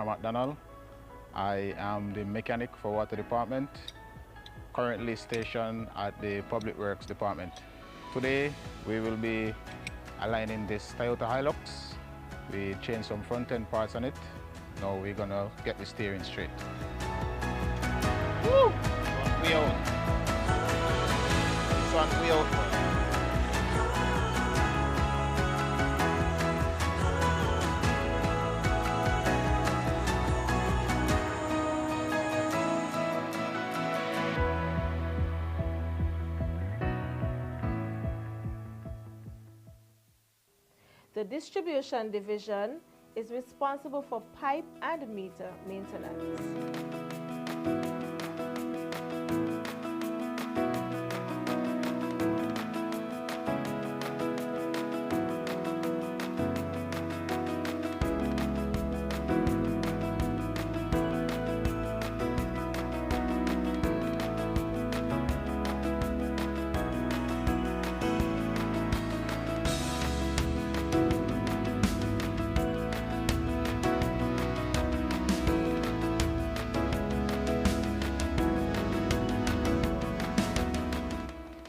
Lamar McDonald. I am the mechanic for Water Department, currently stationed at the Public Works Department. Today we will be aligning this Toyota Hilux. We changed some front end parts on it. Now we're gonna get the steering straight. Woo! We out. Son, we out. The distribution division is responsible for pipe and meter maintenance.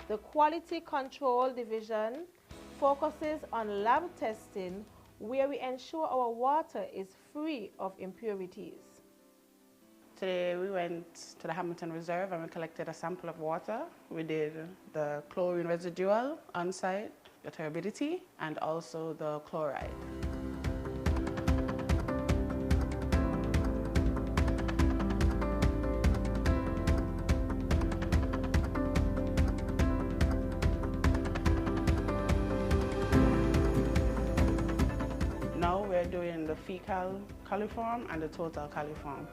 The Quality Control Division focuses on lab testing where we ensure our water is free of impurities. Today we went to the Hamilton Reserve and we collected a sample of water. We did the chlorine residual on site, the turbidity, and also the chloride. We're doing the fecal coliform and the total coliform.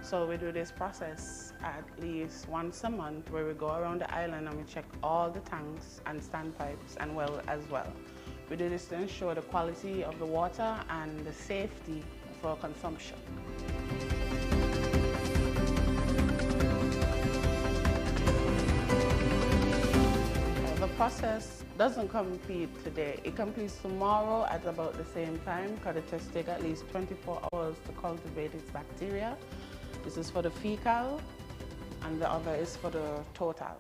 So we do this process at least once a month where we go around the island and we check all the tanks and standpipes and well as well. We do this to ensure the quality of the water and the safety for consumption. The process doesn't complete today. It completes tomorrow at about the same time because the test takes at least 24 hours to cultivate its bacteria. This is for the fecal and the other is for the total.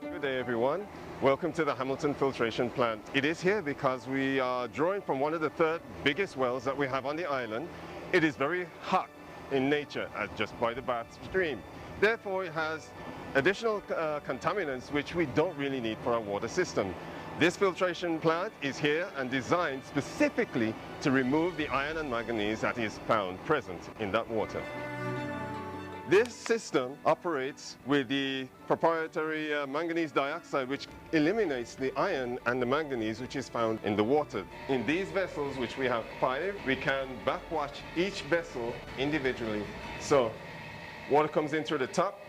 Good day everyone. Welcome to the Hamilton Filtration Plant. It is here because we are drawing from one of the third biggest wells that we have on the island. It is very hot in nature just by the Bath Stream. Therefore it has additional contaminants which we don't really need for our water system. This filtration plant is here and designed specifically to remove the iron and manganese that is found present in that water. This system operates with the proprietary manganese dioxide which eliminates the iron and the manganese which is found in the water. In these vessels, which we have 5, we can backwash each vessel individually. So water comes in through the top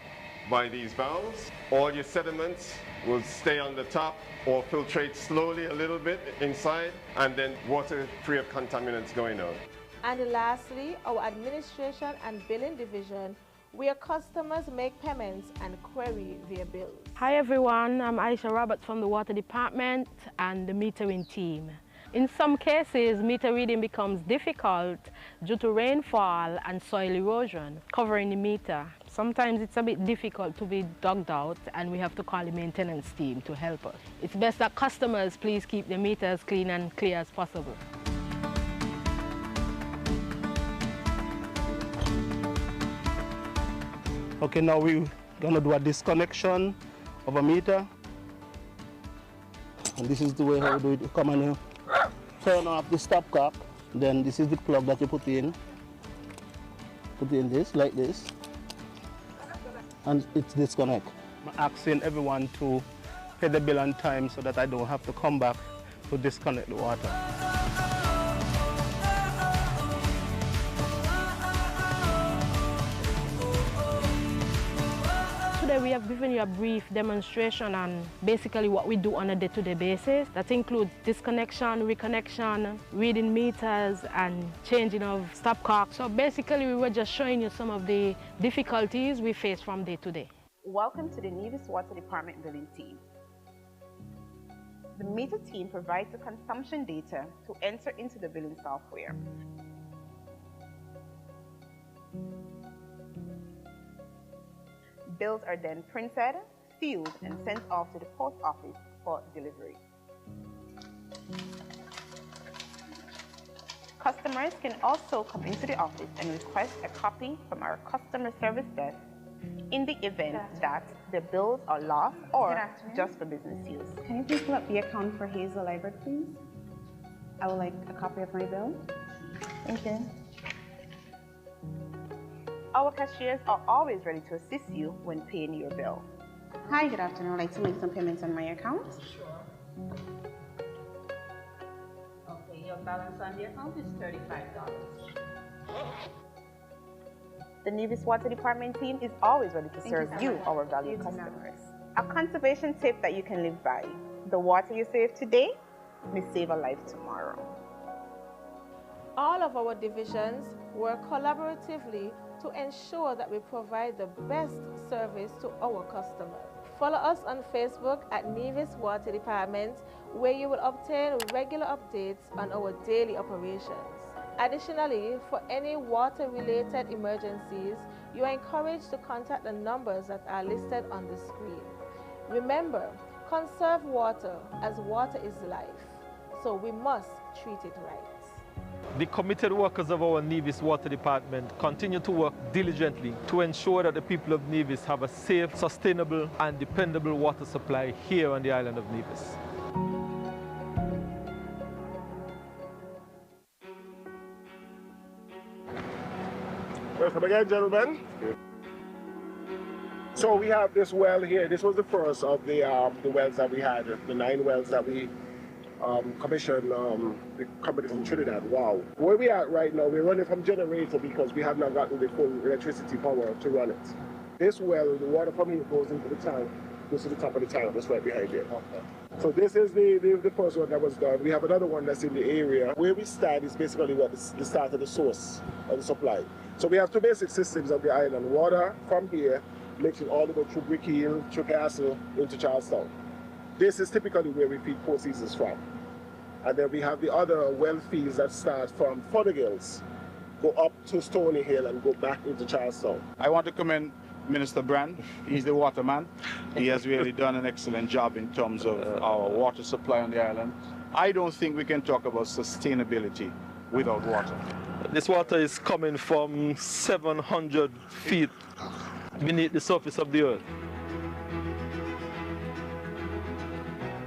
by these valves. All your sediments will stay on the top or filtrate slowly a little bit inside, and then water free of contaminants going out. And lastly, our administration and billing division, where customers make payments and query their bills. Hi everyone, I'm Aisha Roberts from the Water Department and the metering team. In some cases, meter reading becomes difficult due to rainfall and soil erosion covering the meter. Sometimes it's a bit difficult to be dug out and we have to call the maintenance team to help us. It's best that customers please keep the meters clean and clear as possible. Okay, now we're gonna do a disconnection of a meter. And this is the way how we do it. You come and you turn off the stopcock. Then this is the plug that you put in. Put in this, like this. And it's disconnect. I'm asking everyone to pay the bill on time so that I don't have to come back to disconnect the water. Today we have given you a brief demonstration on basically what we do on a day-to-day basis. That includes disconnection, reconnection, reading meters and changing of stopcock. So basically we were just showing you some of the difficulties we face from day to day. Welcome to the Nevis Water Department billing team. The meter team provides the consumption data to enter into the billing software. Bills are then printed, sealed, and sent off to the post office for delivery. Customers can also come into the office and request a copy from our customer service desk in the event that the bills are lost or just for business use. Can you please pull up the account for Hazel Library, please? I would like a copy of my bill. Thank you. Our cashiers are always ready to assist you when paying your bill. Hi, good afternoon. I'd like to make some payments on my account. Sure. Okay, your balance on the account is $35. The Nevis Water Department team is always ready to serve you, our valued customers. A conservation tip that you can live by: the water you save today may save a life tomorrow. All of our divisions work collaboratively to ensure that we provide the best service to our customers. Follow us on Facebook at Nevis Water Department, where you will obtain regular updates on our daily operations. Additionally, for any water-related emergencies, you are encouraged to contact the numbers that are listed on the screen. Remember, conserve water, as water is life, so we must treat it right. The committed workers of our Nevis Water Department continue to work diligently to ensure that the people of Nevis have a safe, sustainable, and dependable water supply here on the island of Nevis. Welcome again, gentlemen. So we have this well here. This was the first of the wells that we had, the 9 wells that we commissioned the company from Trinidad. Wow. Where we are right now, we're running from generator because we have not gotten the full electricity power to run it. This well, the water from here goes into the tank, goes to the top of the tank, that's right behind it. Okay. So this is the first one that was done. We have another one that's in the area. Where we stand is basically what the start of the source of the supply. So we have 2 basic systems of the island. Water from here, mixing all the way through Brick Hill, through Castle, into Charlestown. This is typically where we feed 4 Seasons from. And then we have the other well fields that start from Fothergills, go up to Stony Hill and go back into Charlestown. I want to commend Minister Brand. He's the waterman. He has really done an excellent job in terms of our water supply on the island. I don't think we can talk about sustainability without water. This water is coming from 700 feet beneath the surface of the earth.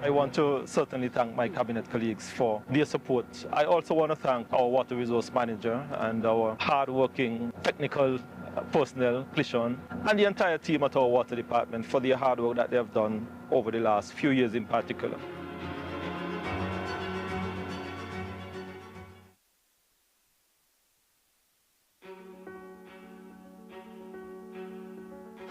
I want to certainly thank my cabinet colleagues for their support. I also want to thank our water resource manager and our hard-working technical personnel, Clishan, and the entire team at our water department for their hard work that they have done over the last few years in particular.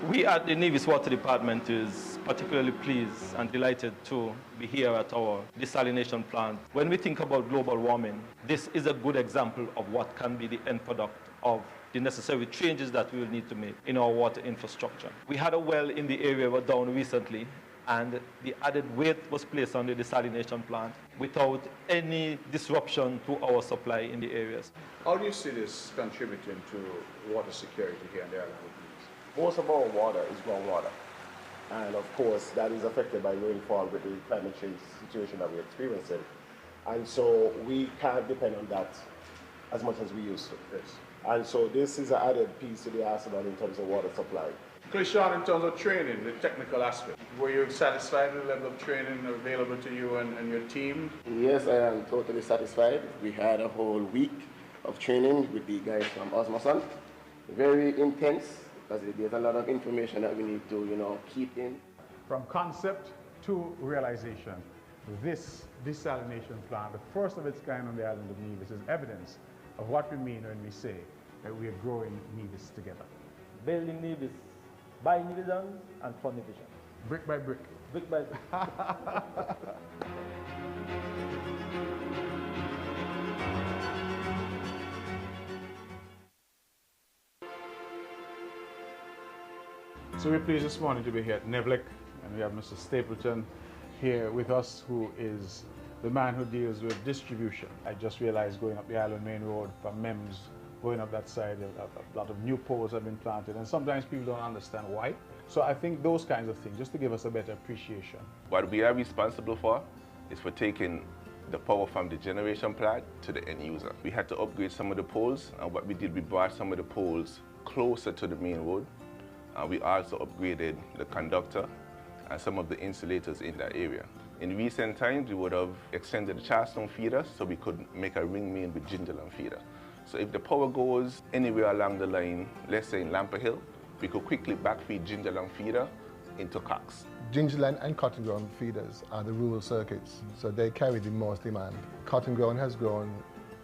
We at the Nevis Water Department is particularly pleased and delighted to be here at our desalination plant. When we think about global warming, this is a good example of what can be the end product of the necessary changes that we will need to make in our water infrastructure. We had a well in the area we down recently, and the added weight was placed on the desalination plant without any disruption to our supply in the areas. How do you see this contributing to water security here on the island? Most of our water is groundwater. And of course, that is affected by rainfall with the climate change situation that we're experiencing. And so we can't depend on that as much as we used to. Yes. And so this is an added piece to the arsenal in terms of water supply. Clishan, in terms of training, the technical aspect, were you satisfied with the level of training available to you and your team? Yes, I am totally satisfied. We had a whole week of training with the guys from Osmoson. Very intense, because there's a lot of information that we need to, keep in. From concept to realization, this desalination plant, the first of its kind on the island of Nevis, is evidence of what we mean when we say that we are growing Nevis together. Building Nevis by Nevisans and for Nevisans. Brick by brick. Brick by brick. So we're pleased this morning to be here at Nevlick, and we have Mr. Stapleton here with us, who is the man who deals with distribution. I just realized going up the Island Main Road from MEMS, going up that side, a lot of new poles have been planted, and sometimes people don't understand why. So I think those kinds of things, just to give us a better appreciation. What we are responsible for is for taking the power from the generation plant to the end user. We had to upgrade some of the poles, and what we did, we brought some of the poles closer to the main road. We also upgraded the conductor and some of the insulators in that area. In recent times, we would have extended the Charlestown feeder so we could make a ring main with Gingerland feeder. So if the power goes anywhere along the line, let's say in Lamper Hill, we could quickly backfeed Gingerland feeder into Cox. Gingerland and cotton ground feeders are the rural circuits, so they carry the most demand. Cotton ground has grown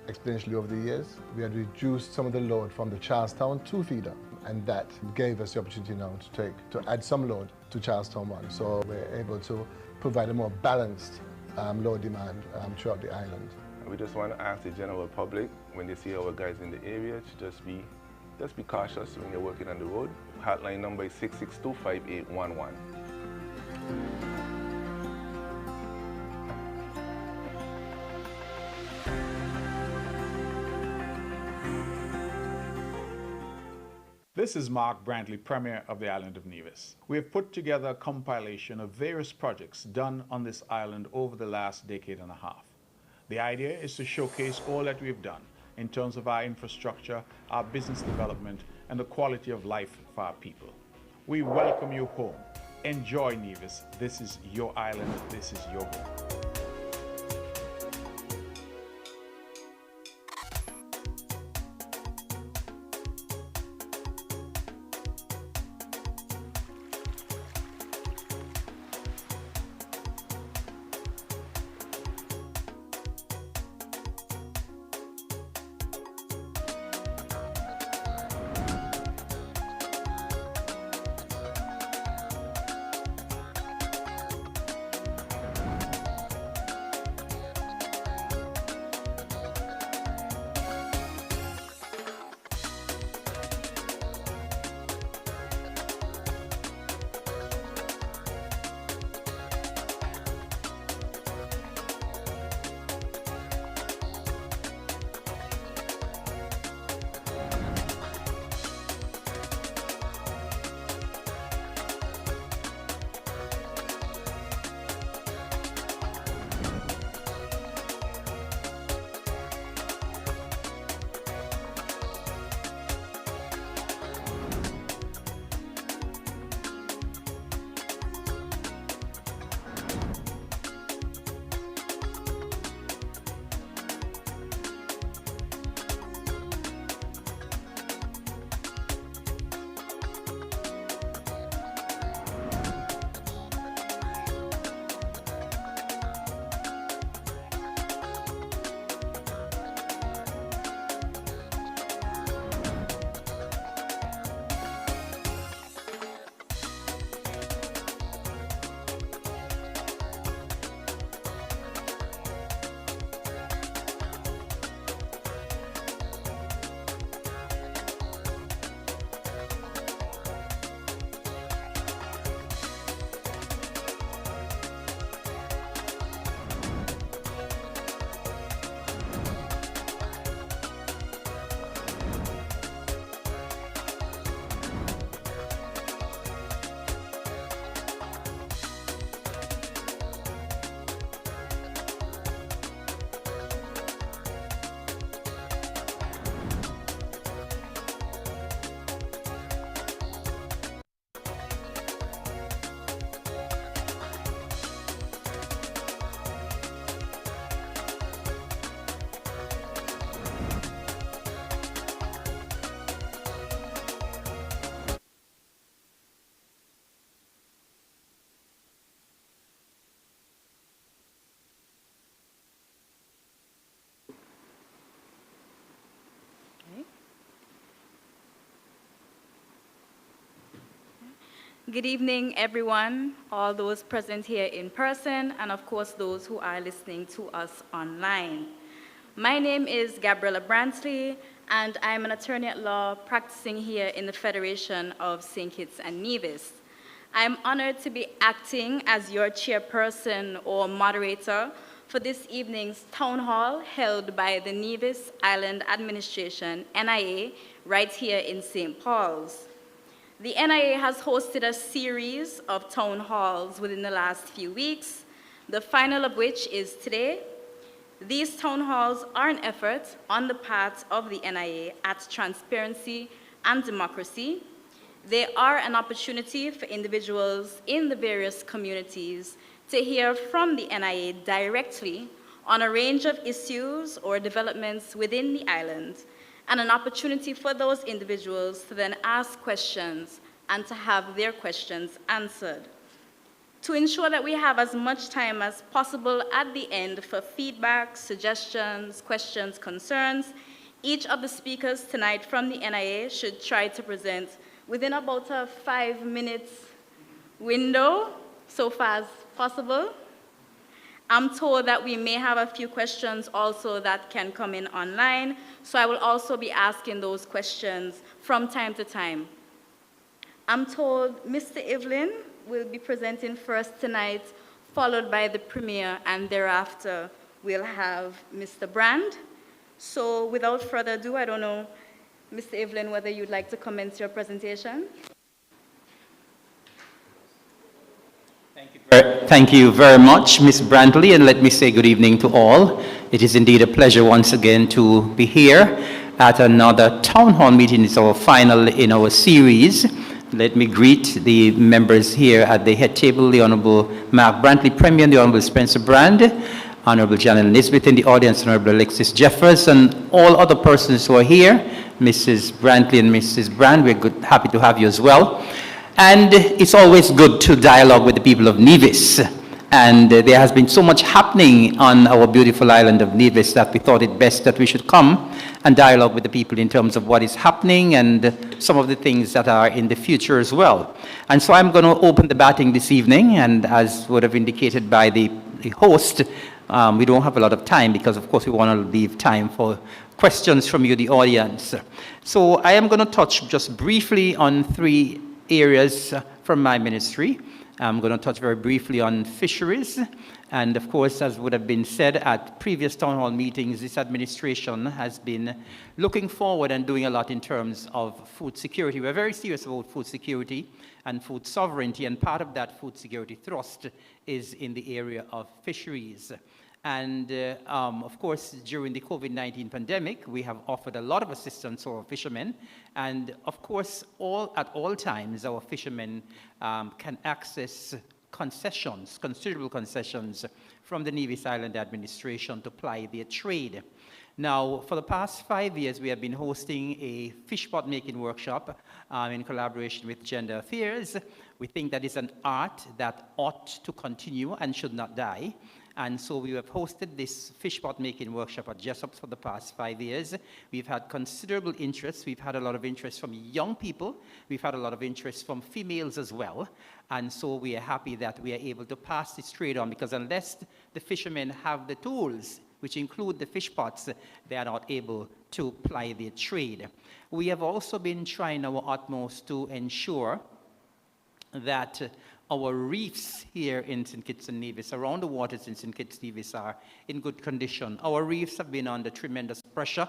exponentially over the years. We had reduced some of the load from the Charlestown 2 feeder, and that gave us the opportunity now to add some load to Charlestown 1. So we're able to provide a more balanced load demand throughout the island. We just want to ask the general public, when they see our guys in the area, to just be cautious when you're working on the road. Hotline number is 662-5811. This is Mark Brantley, Premier of the island of Nevis. We have put together a compilation of various projects done on this island over the last decade and a half. The idea is to showcase all that we've done in terms of our infrastructure, our business development, and the quality of life for our people. We welcome you home. Enjoy Nevis. This is your island. This is your home. Good evening, everyone, all those present here in person, and of course, those who are listening to us online. My name is Gabriella Brantley, and I'm an attorney at law practicing here in the Federation of St. Kitts and Nevis. I'm honored to be acting as your chairperson or moderator for this evening's town hall held by the Nevis Island Administration, NIA, right here in St. Paul's. The NIA has hosted a series of town halls within the last few weeks, the final of which is today. These town halls are an effort on the part of the NIA at transparency and democracy. They are an opportunity for individuals in the various communities to hear from the NIA directly on a range of issues or developments within the island, and an opportunity for those individuals to then ask questions and to have their questions answered. To ensure that we have as much time as possible at the end for feedback, suggestions, questions, concerns, each of the speakers tonight from the NIA should try to present within about a 5 minutes window, so far as possible. I'm told that we may have a few questions also that can come in online, so I will also be asking those questions from time to time. I'm told Mr. Evelyn will be presenting first tonight, followed by the Premier, and thereafter we'll have Mr. Brand. So without further ado, I don't know, Mr. Evelyn, whether you'd like to commence your presentation. Thank you very much, Ms. Brantley, and let me say good evening to all. It is indeed a pleasure once again to be here at another town hall meeting. It's our final in our series. Let me greet the members here at the head table, the Honorable Mark Brantley, Premier, and the Honorable Spencer Brand, Honorable Janet Nisbet in the audience, Honorable Alexis Jeffers, and all other persons who are here, Mrs. Brantley and Mrs. Brand. We're happy to have you as well. And it's always good to dialogue with the people of Nevis. And there has been so much happening on our beautiful island of Nevis that we thought it best that we should come and dialogue with the people in terms of what is happening and some of the things that are in the future as well. And so I'm going to open the batting this evening, and as would have indicated by the host, we don't have a lot of time because, of course, we want to leave time for questions from you, the audience. So I am going to touch just briefly on 3 areas from my ministry. I'm going to touch very briefly on fisheries. And of course, as would have been said at previous town hall meetings, this administration has been looking forward and doing a lot in terms of food security. We're very serious about food security and food sovereignty, and part of that food security thrust is in the area of fisheries. And of course, during the COVID-19 pandemic, we have offered a lot of assistance to our fishermen. And of course, at all times, our fishermen can access concessions, considerable concessions from the Nevis Island administration to ply their trade. Now, for the past 5 years, we have been hosting a fish pot making workshop in collaboration with Gender Affairs. We think that is an art that ought to continue and should not die. And so we have hosted this fish pot making workshop at Jessups for the past 5 years. We've had considerable interest. We've had a lot of interest from young people. We've had a lot of interest from females as well. And so we are happy that we are able to pass this trade on, because unless the fishermen have the tools, which include the fish pots, they are not able to ply their trade. We have also been trying our utmost to ensure that our reefs here in St. Kitts and Nevis, around the waters in St. Kitts and Nevis, are in good condition. Our reefs have been under tremendous pressure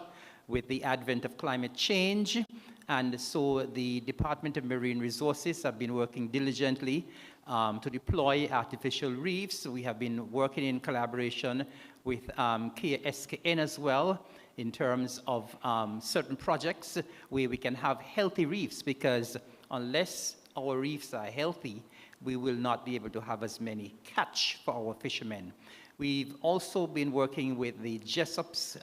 with the advent of climate change, and so the Department of Marine Resources have been working diligently to deploy artificial reefs. We have been working in collaboration with SKN as well in terms of certain projects where we can have healthy reefs, because unless our reefs are healthy, we will not be able to have as many catch for our fishermen. We've also been working with the Jessups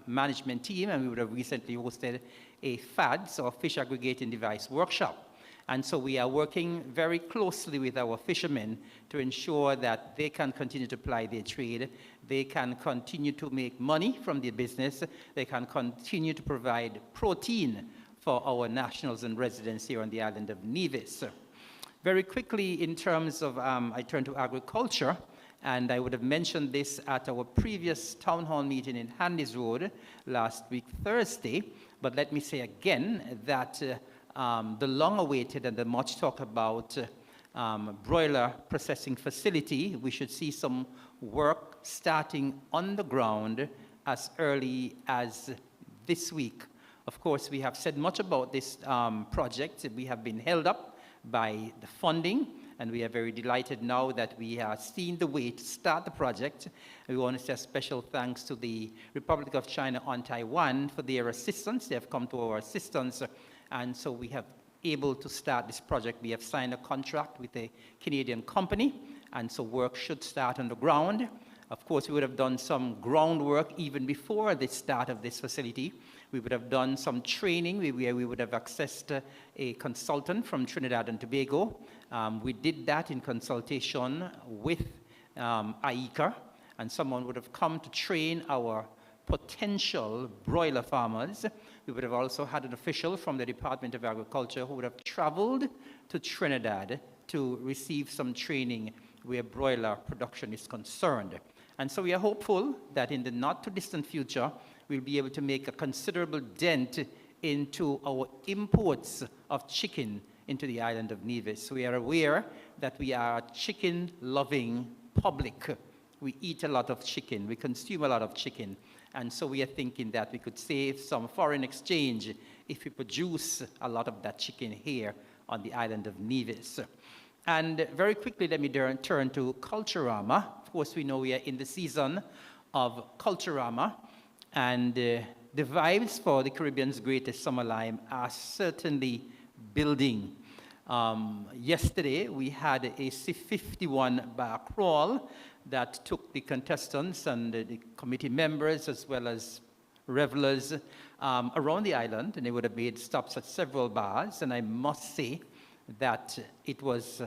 management team, and we would have recently hosted a FADS, or Fish Aggregating Device Workshop. And so we are working very closely with our fishermen to ensure that they can continue to ply their trade, they can continue to make money from their business, they can continue to provide protein for our nationals and residents here on the island of Nevis. Very quickly, in terms of, I turn to agriculture, and I would have mentioned this at our previous town hall meeting in Handys Road last week, Thursday, but let me say again that the long-awaited and the much talked about broiler processing facility, we should see some work starting on the ground as early as this week. Of course, we have said much about this project. We have been held up by the funding, and we are very delighted now that we are seeing the way to start the project. We want to say a special thanks to the Republic of China on Taiwan for their assistance. They have come to our assistance, and so we have able to start this project. We have signed a contract with a Canadian company, and so work should start on the ground. Of course, we would have done some groundwork even before the start of this facility. We would have done some training where we would have accessed a consultant from Trinidad and Tobago. We did that in consultation with IECA, and someone would have come to train our potential broiler farmers. We would have also had an official from the Department of Agriculture who would have traveled to Trinidad to receive some training where broiler production is concerned. And so we are hopeful that in the not too distant future, we'll be able to make a considerable dent into our imports of chicken into the island of Nevis. We are aware that we are a chicken-loving public. We eat a lot of chicken, we consume a lot of chicken, and so we are thinking that we could save some foreign exchange if we produce a lot of that chicken here on the island of Nevis. And very quickly, let me turn to Culturama. Of course, we know we are in the season of Culturama, and the vibes for the Caribbean's greatest summer lime are certainly building. Yesterday, we had a C-51 bar crawl that took the contestants and the committee members as well as revelers around the island, and they would have made stops at several bars, and I must say that it was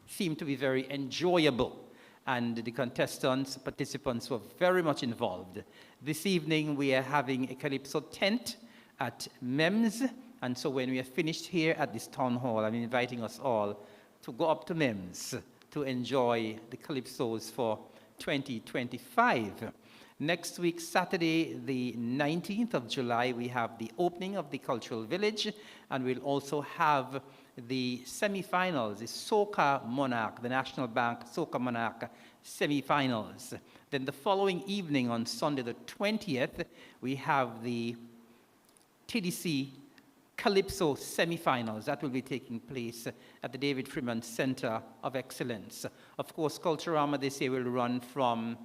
seemed to be very enjoyable, and the participants were very much involved. This evening we are having a Calypso tent at MEMS, and so when we are finished here at this town hall, I'm inviting us all to go up to MEMS to enjoy the Calypsos for 2025. Next week, Saturday, the 19th of July, we have the opening of the Cultural Village, and we'll also have the semi-finals, the Soca Monarch, the National Bank Soca Monarch semi-finals. Then the following evening, on Sunday the 20th, we have the TDC Calypso semi-finals. That will be taking place at the David Freeman Center of Excellence. Of course, Culturama this year will run from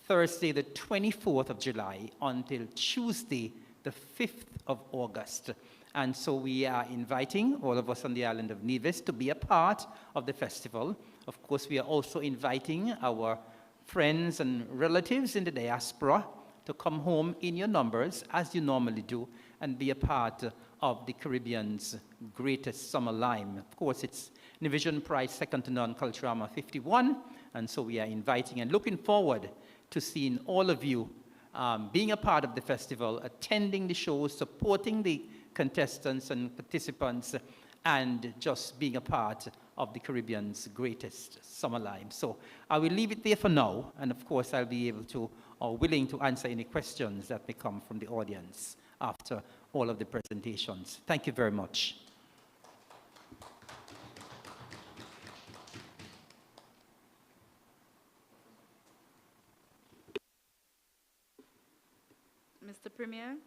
Thursday the 24th of July until Tuesday the 5th of August. And so we are inviting all of us on the island of Nevis to be a part of the festival. Of course, we are also inviting our friends and relatives in the diaspora to come home in your numbers, as you normally do, and be a part of the Caribbean's greatest summer lime. Of course, it's Division Prize second to none, Culturama 51, and so we are inviting and looking forward to seeing all of you being a part of the festival, attending the shows, supporting the contestants and participants, and just being a part of the Caribbean's greatest summer lime. So I will leave it there for now, and of course I'll be able to or willing to answer any questions that may come from the audience after all of the presentations. Thank you very much. Mr. Premier.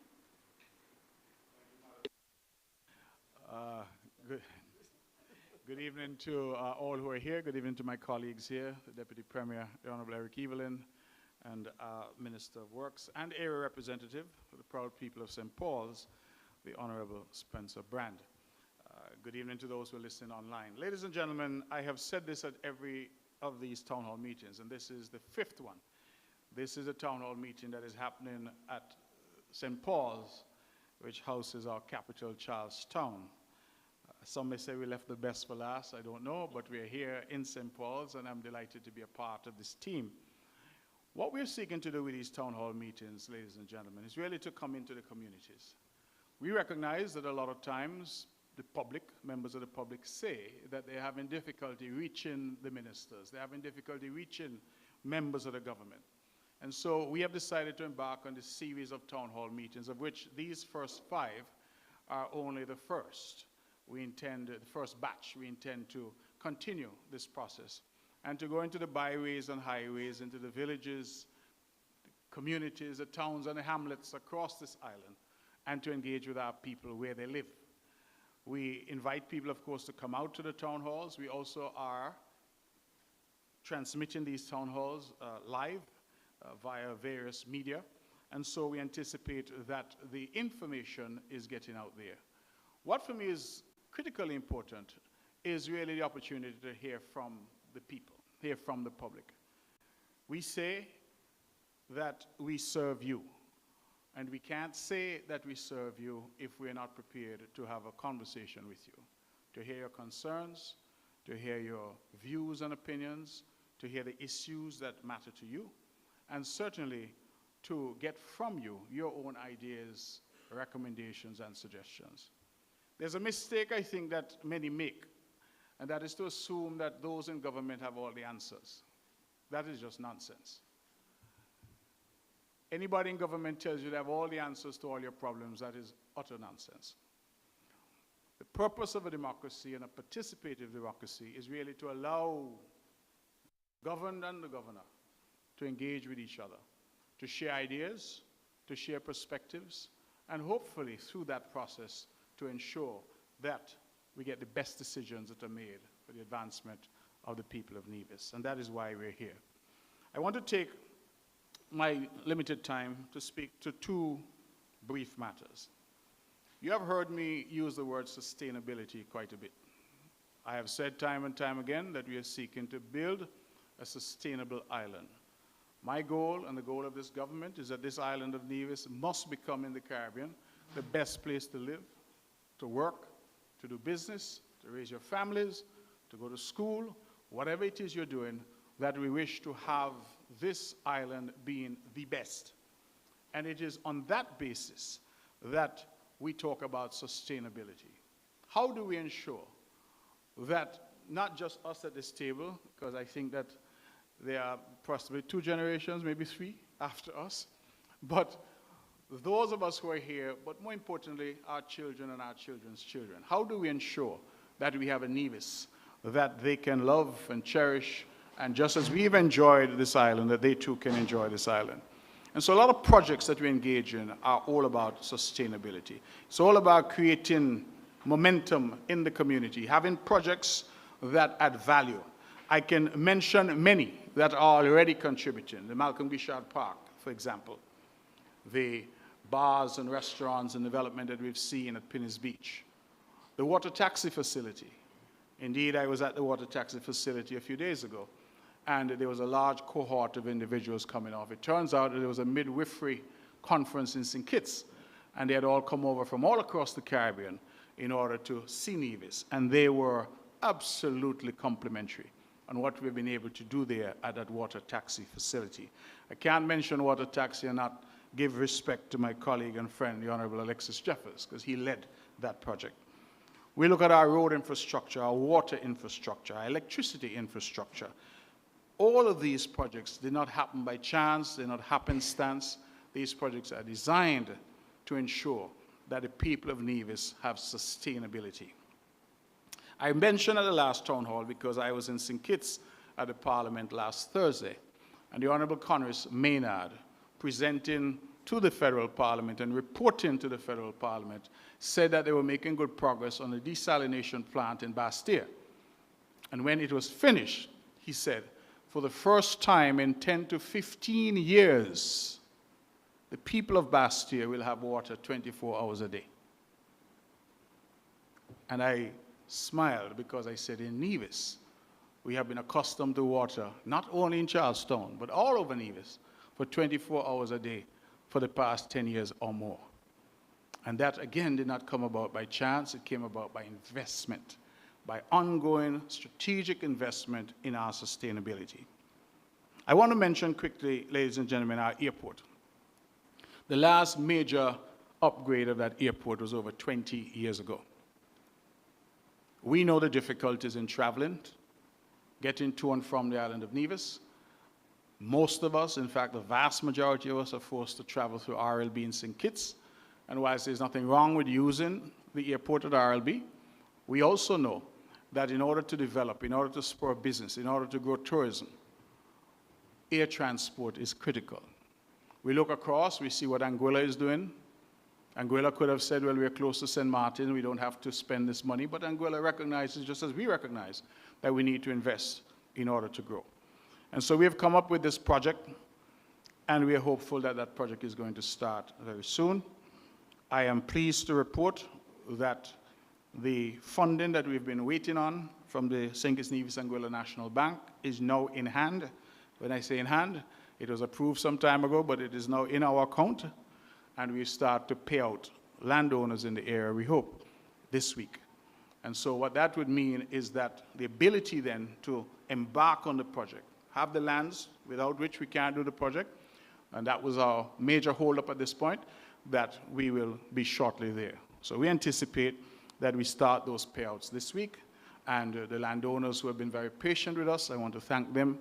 Good evening to all who are here. Good evening to my colleagues here, the Deputy Premier, the Honorable Eric Evelyn, and Minister of Works, and Area Representative for the proud people of St. Paul's, the Honorable Spencer Brand. Good evening to those who are listening online. Ladies and gentlemen, I have said this at every of these town hall meetings, and this is the 5th one. This is a town hall meeting that is happening at St. Paul's, which houses our capital, Charlestown. Some may say we left the best for last, I don't know, but we're here in St. Paul's, and I'm delighted to be a part of this team. What we're seeking to do with these town hall meetings, ladies and gentlemen, is really to come into the communities. We recognize that a lot of times the public, members of the public, say that they're having difficulty reaching the ministers, they're having difficulty reaching members of the government. And so we have decided to embark on this series of town hall meetings, of which these first 5 are only the first. We intend, the first batch, we intend to continue this process and to go into the byways and highways, into the villages, the communities, the towns and the hamlets across this island, and to engage with our people where they live. We invite people, of course, to come out to the town halls. We also are transmitting these town halls live via various media, and so we anticipate that the information is getting out there. What for me is critically important is really the opportunity to hear from the people, hear from the public. We say that we serve you, and we can't say that we serve you if we're not prepared to have a conversation with you, to hear your concerns, to hear your views and opinions, to hear the issues that matter to you, and certainly to get from you your own ideas, recommendations, and suggestions. There's a mistake I think that many make, and that is to assume that those in government have all the answers. That is just nonsense. Anybody in government tells you they have all the answers to all your problems, that is utter nonsense. The purpose of a democracy and a participative democracy is really to allow governed and the governor to engage with each other, to share ideas, to share perspectives, and hopefully through that process to ensure that we get the best decisions that are made for the advancement of the people of Nevis. And that is why we're here. I want to take my limited time to speak to two brief matters. You have heard me use the word sustainability quite a bit. I have said time and time again that we are seeking to build a sustainable island. My goal and the goal of this government is that this island of Nevis must become in the Caribbean the best place to live, to work, to do business, to raise your families, to go to school, whatever it is you're doing, that we wish to have this island being the best. And it is on that basis that we talk about sustainability. How do we ensure that not just us at this table, because I think that there are possibly 2 generations, maybe 3 after us, but those of us who are here, but more importantly, our children and our children's children. How do we ensure that we have a Nevis that they can love and cherish, and just as we've enjoyed this island, that they too can enjoy this island? And so a lot of projects that we engage in are all about sustainability. It's all about creating momentum in the community, having projects that add value. I can mention many that are already contributing. The Malcolm Gishard Park, for example. The bars and restaurants and development that we've seen at Pinnis Beach. The water taxi facility. Indeed, I was at the water taxi facility a few days ago, and there was a large cohort of individuals coming off. It turns out that there was a midwifery conference in St. Kitts, and they had all come over from all across the Caribbean in order to see Nevis, and they were absolutely complimentary on what we've been able to do there at that water taxi facility. I can't mention water taxi and not give respect to my colleague and friend, the Honorable Alexis Jeffers, because he led that project. We look at our road infrastructure, our water infrastructure, our electricity infrastructure. All of these projects did not happen by chance, they're not happenstance. These projects are designed to ensure that the people of Nevis have sustainability. I mentioned at the last town hall because I was in St. Kitts at the Parliament last Thursday, and the Honorable Congress Maynard, presenting to the Federal Parliament and reporting to the Federal Parliament, said that they were making good progress on the desalination plant in Bastille. And when it was finished, he said, for the first time in 10 to 15 years, the people of Bastille will have water 24 hours a day. And I smiled because I said, in Nevis, we have been accustomed to water, not only in Charlestown, but all over Nevis, for 24 hours a day for the past 10 years or more. And that, again, did not come about by chance. It came about by investment, by ongoing strategic investment in our sustainability. I want to mention quickly, ladies and gentlemen, our airport. The last major upgrade of that airport was over 20 years ago. We know the difficulties in traveling, getting to and from the island of Nevis. Most of us, in fact, the vast majority of us, are forced to travel through RLB in St. Kitts. And whilst there's nothing wrong with using the airport at RLB, we also know that in order to develop, in order to spur business, in order to grow tourism, air transport is critical. We look across, we see what Anguilla is doing, Anguilla could have said, well, we're close to St. Martin, we don't have to spend this money, but Anguilla recognizes, just as we recognize, that we need to invest in order to grow. And so we have come up with this project, and we are hopeful that that project is going to start very soon. I am pleased to report that the funding that we've been waiting on from the St. Kitts Nevis Anguilla National Bank is now in hand. When I say in hand, it was approved some time ago, but it is now in our account, and we start to pay out landowners in the area, we hope, this week. And so what that would mean is that the ability then to embark on the project, have the lands without which we can't do the project, and that was our major holdup at this point, that we will be shortly there. So we anticipate that we start those payouts this week, and the landowners who have been very patient with us, I want to thank them,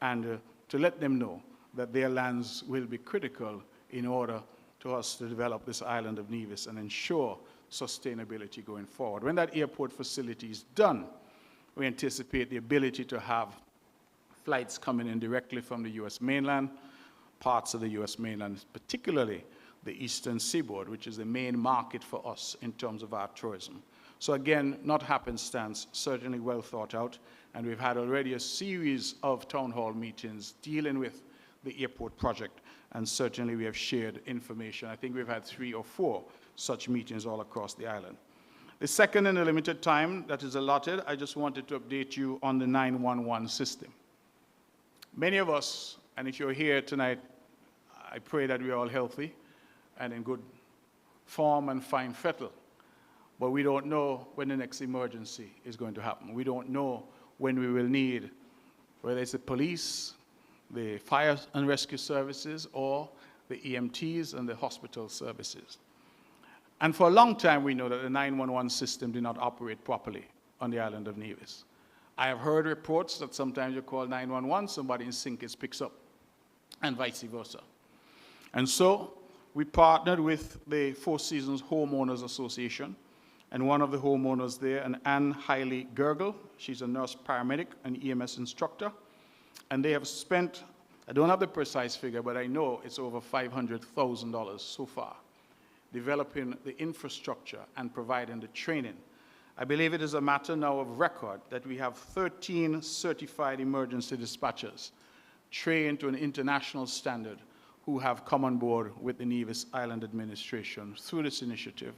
and to let them know that their lands will be critical in order to us to develop this island of Nevis and ensure sustainability going forward. When that airport facility is done, we anticipate the ability to have flights coming in directly from the U.S. mainland, parts of the U.S. mainland, particularly the eastern seaboard, which is the main market for us in terms of our tourism. So again, not happenstance, certainly well thought out, and we've had already a series of town hall meetings dealing with the airport project, and certainly we have shared information. I think we've had 3 or 4 such meetings all across the island. The second, in the limited time that is allotted, I just wanted to update you on the 911 system. Many of us, and if you're here tonight, I pray that we're all healthy and in good form and fine fettle. But we don't know when the next emergency is going to happen. We don't know when we will need, whether it's the police, the fire and rescue services, or the EMTs and the hospital services. And for a long time, we know that the 911 system did not operate properly on the island of Nevis. I have heard reports that sometimes you call 911, somebody in St. Kitts picks up, and vice versa. And so we partnered with the Four Seasons Homeowners Association, and one of the homeowners there, an Anne Hiley Gergel, she's a nurse paramedic and EMS instructor, and they have spent, I don't have the precise figure, but I know it's over $500,000 so far, developing the infrastructure and providing the training. I believe it is a matter now of record that we have 13 certified emergency dispatchers trained to an international standard who have come on board with the Nevis Island Administration through this initiative.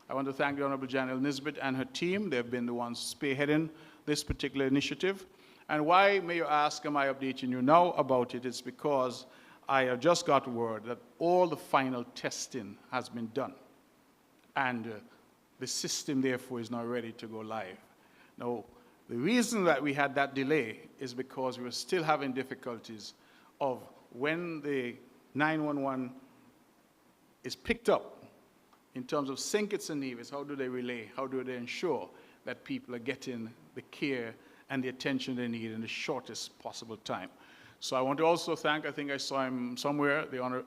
I want to thank the Honorable Janelle Nisbet and her team. They've been the ones spearheading this particular initiative. And why, may you ask, am I updating you now about it? It's because I have just got word that all the final testing has been done. And the system, therefore, is now ready to go live. Now, the reason that we had that delay is because we were still having difficulties of when the 911 is picked up in terms of St. Kitts and Nevis, how do they relay, how do they ensure that people are getting the care and the attention they need in the shortest possible time. So I want to also thank, I think I saw him somewhere, the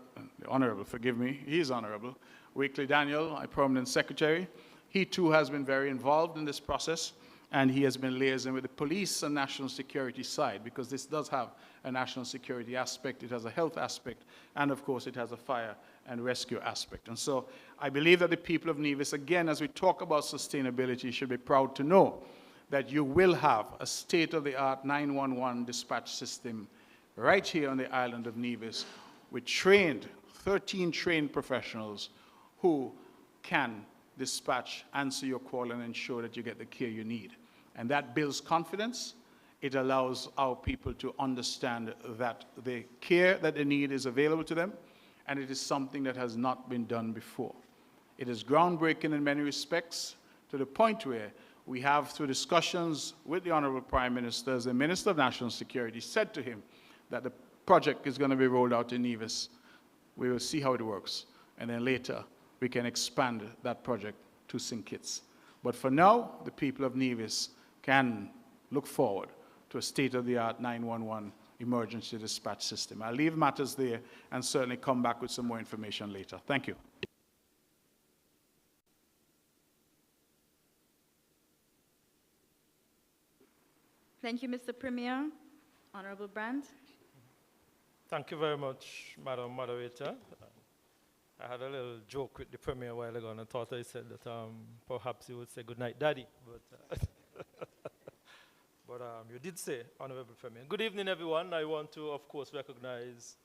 Honorable, forgive me, he is Honorable, Wakely Daniel, my permanent secretary. He too has been very involved in this process, and he has been liaising with the police and national security side, because this does have a national security aspect, it has a health aspect, and of course it has a fire and rescue aspect. And so I believe that the people of Nevis, again, as we talk about sustainability, should be proud to know that you will have a state-of-the-art 911 dispatch system right here on the island of Nevis with 13 trained professionals who can dispatch, answer your call, and ensure that you get the care you need. And that builds confidence. It allows our people to understand that the care that they need is available to them, and it is something that has not been done before. It is groundbreaking in many respects, to the point where we have, through discussions with the Honorable Prime Minister, as the Minister of National Security said to him that the project is going to be rolled out in Nevis. We will see how it works, and then later we can expand that project to St. Kitts. But for now, the people of Nevis can look forward to a state-of-the-art 911 emergency dispatch system. I'll leave matters there and certainly come back with some more information later. Thank you. Thank you, Mr. Premier. Honorable Brandt. Thank you very much, Madam Moderator. I had a little joke with the Premier a while ago, and I thought I said that perhaps he would say good night, Daddy. But you did say, Honorable Premier. Good evening, everyone. I want to, of course, recognize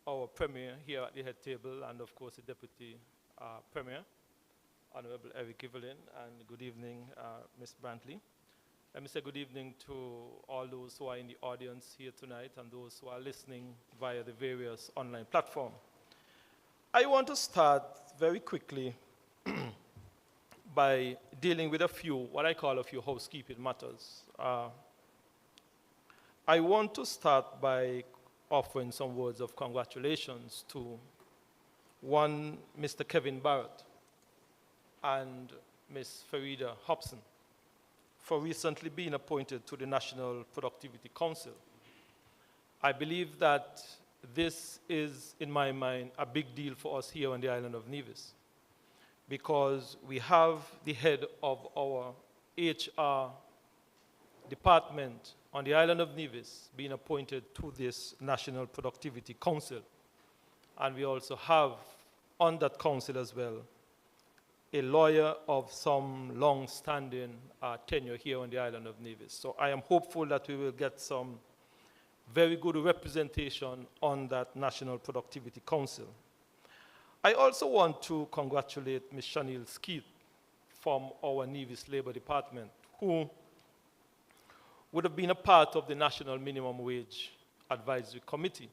our Premier here at the head table, and of course, the Deputy Premier, Honorable Eric Evelyn, and good evening, Ms. Brantley. Let me say good evening to all those who are in the audience here tonight and those who are listening via the various online platforms. I want to start very quickly by dealing with what I call a few housekeeping matters. I want to start by offering some words of congratulations to one, Mr. Kevin Barrett and Ms. Farida Hobson for recently being appointed to the National Productivity Council. I believe that this is, in my mind, a big deal for us here on the island of Nevis, because we have the head of our HR department on the island of Nevis being appointed to this National Productivity Council. And we also have on that council as well a lawyer of some long-standing tenure here on the island of Nevis. So I am hopeful that we will get some very good representation on that National Productivity Council. I also want to congratulate Ms. Chanel Skeet from our Nevis Labor Department, who would have been a part of the National Minimum Wage Advisory Committee,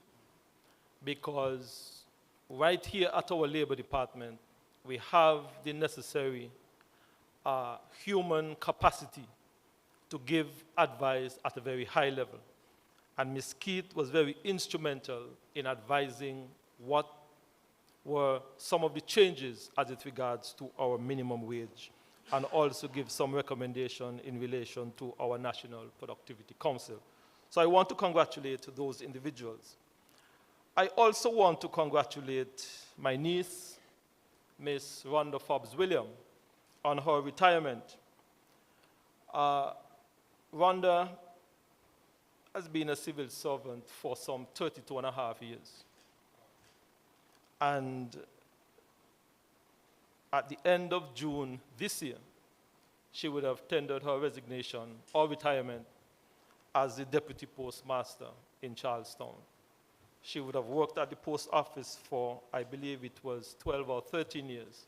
because right here at our Labor Department, we have the necessary human capacity to give advice at a very high level. And Ms. Keith was very instrumental in advising what were some of the changes as it regards to our minimum wage, and also give some recommendation in relation to our National Productivity Council. So I want to congratulate those individuals. I also want to congratulate my niece, Ms. Rhonda Fobbs-William, on her retirement. Rhonda has been a civil servant for some 32.5 years. And at the end of June this year, she would have tendered her resignation or retirement as the deputy postmaster in Charlestown. She would have worked at the post office for, I believe it was 12 or 13 years.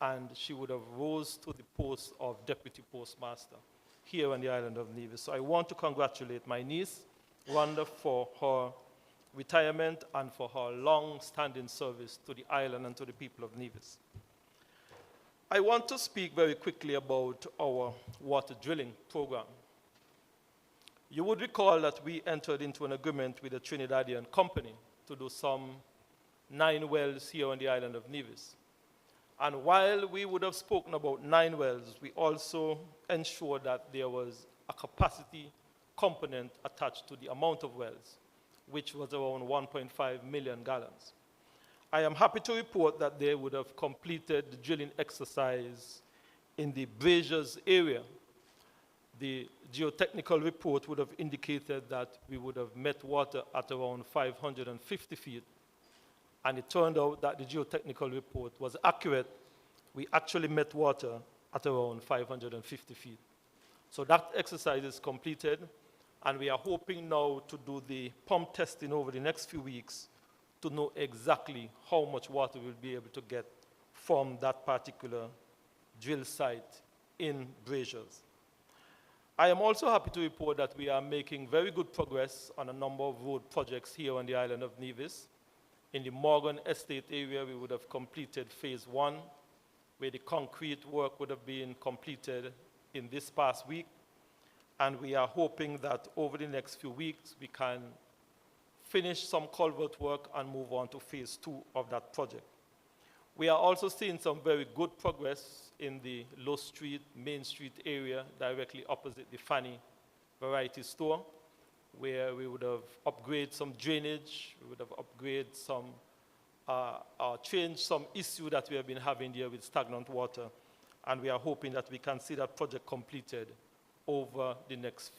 And she would have rose to the post of deputy postmaster here on the island of Nevis. So I want to congratulate my niece, Rhonda, for her retirement and for her long-standing service to the island and to the people of Nevis. I want to speak very quickly about our water drilling program. You would recall that we entered into an agreement with a Trinidadian company to do some 9 wells here on the island of Nevis. And while we would have spoken about 9 wells, we also ensured that there was a capacity component attached to the amount of wells, which was around 1.5 million gallons. I am happy to report that they would have completed the drilling exercise in the Braziers area. The geotechnical report would have indicated that we would have met water at around 550 feet. And it turned out that the geotechnical report was accurate. We actually met water at around 550 feet. So that exercise is completed, and we are hoping now to do the pump testing over the next few weeks to know exactly how much water we'll be able to get from that particular drill site in Braziers. I am also happy to report that we are making very good progress on a number of road projects here on the island of Nevis. In the Morgan Estate area, we would have completed phase 1, where the concrete work would have been completed in this past week. And we are hoping that over the next few weeks, we can finish some culvert work and move on to phase 2 of that project. We are also seeing some very good progress in the Low Street, Main Street area, directly opposite the Fanny Variety Store, where we would have upgraded some drainage, we would have upgraded some, changed some issue that we have been having there with stagnant water, and we are hoping that we can see that project completed over the next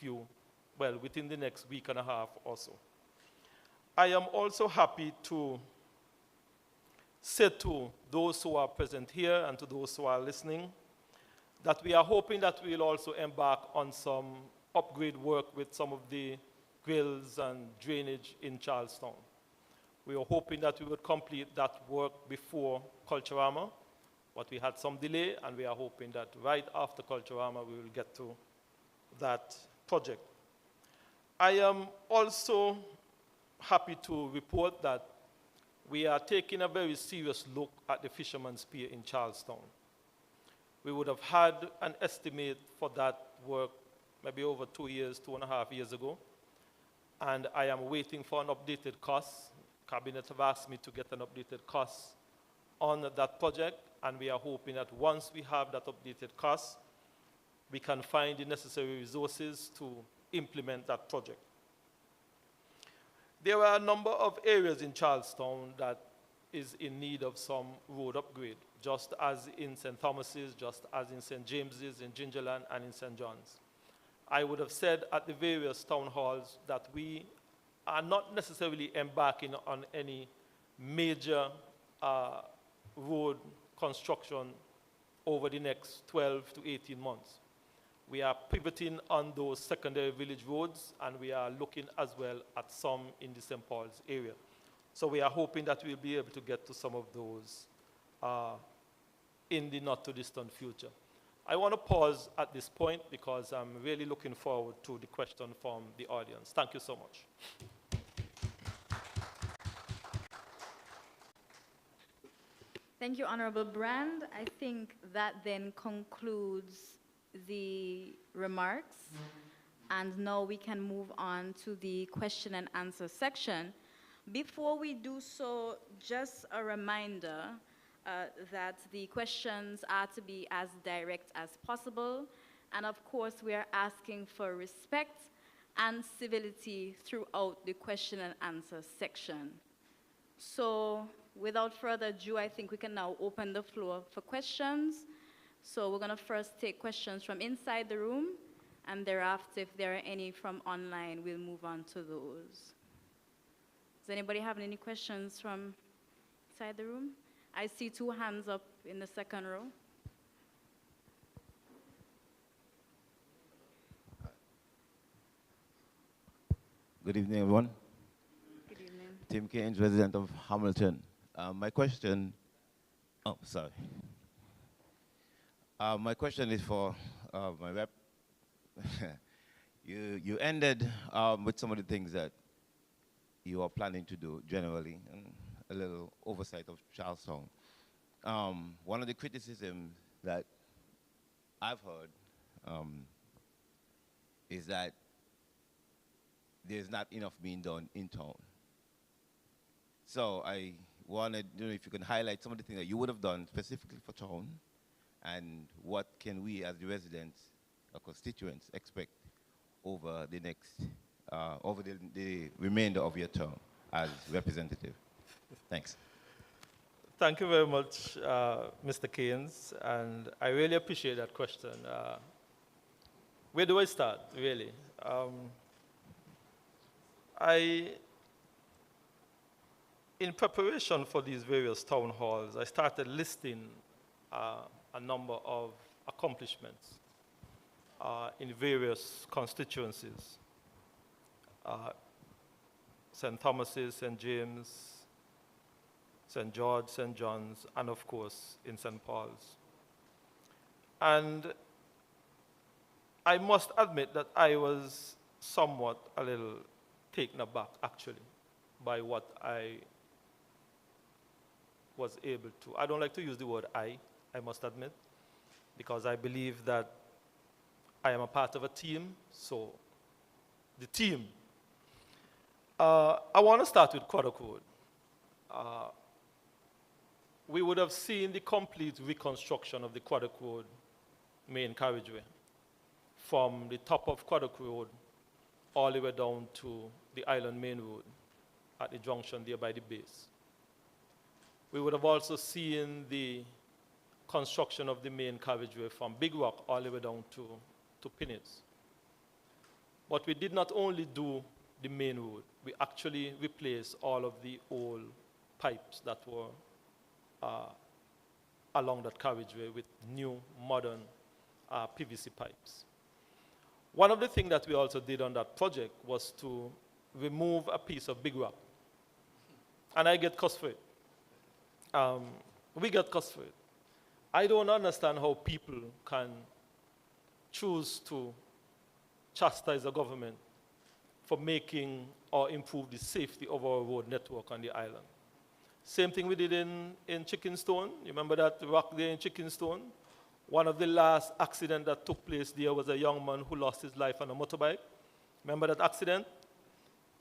within the next week and a half or so. I am also happy to say to those who are present here and to those who are listening that we are hoping that we'll also embark on some upgrade work with some of the grills and drainage in Charlestown. We are hoping that we would complete that work before Culturama, but we had some delay, and we are hoping that right after Culturama we will get to that project. I am also happy to report that we are taking a very serious look at the Fisherman's Pier in Charlestown. We would have had an estimate for that work maybe over 2 years, 2.5 years ago, and I am waiting for an updated cost. Cabinet have asked me to get an updated cost on that project, and we are hoping that once we have that updated cost, we can find the necessary resources to implement that project. There are a number of areas in Charlestown that is in need of some road upgrade, just as in St. Thomas's, just as in St. James's, in Gingerland, and in St. John's. I would have said at the various town halls that we are not necessarily embarking on any major road construction over the next 12 to 18 months. We are pivoting on those secondary village roads, and we are looking as well at some in the St. Paul's area. So we are hoping that we'll be able to get to some of those in the not too distant future. I want to pause at this point because I'm really looking forward to the question from the audience. Thank you so much. Thank you, Honorable Brand. I think that then concludes the remarks, and now we can move on to the question and answer section. Before we do so, just a reminder that the questions are to be as direct as possible, and of course we are asking for respect and civility throughout the question and answer section. So without further ado, I think we can now open the floor for questions. So we're going to first take questions from inside the room, and thereafter, if there are any from online, we'll move on to those. Does anybody have any questions from inside the room? I see 2 hands up in the second row. Good evening, everyone. Good evening. Tim Keynes, resident of Hamilton. My question is for my rep. You ended with some of the things that you are planning to do generally, and a little oversight of Charlestown. One of the criticisms that I've heard is that there's not enough being done in town. So I wanted to know if you can highlight some of the things that you would have done specifically for town, and what can we as the residents or constituents expect over the next, over the remainder of your term as representative. Thanks. Thank you very much, Mr. Keynes, and I really appreciate that question. Where do I start, really? In preparation for these various town halls, I started listing a number of accomplishments in various constituencies. St. Thomas's, St. James, St. George, St. John's, and of course in St. Paul's. And I must admit that I was somewhat a little taken aback, actually, by what I was able to. I don't like to use the word I must admit, because I believe that I am a part of a team, so the team. I want to start with Quaddock Road. We would have seen the complete reconstruction of the Quaddock Road main carriageway from the top of Quaddock Road all the way down to the Island Main Road at the junction there by the base. We would have also seen the construction of the main carriageway from Big Rock all the way down to Pinnitz. But we did not only do the main road, we actually replaced all of the old pipes that were along that carriageway with new modern PVC pipes. One of the things that we also did on that project was to remove a piece of big rock. And I get cussed for it. We get cussed for it. I don't understand how people can choose to chastise the government for making or improve the safety of our road network on the island. Same thing we did in Chickenstone. You remember that rock there in Chickenstone? One of the last accidents that took place there was a young man who lost his life on a motorbike. Remember that accident?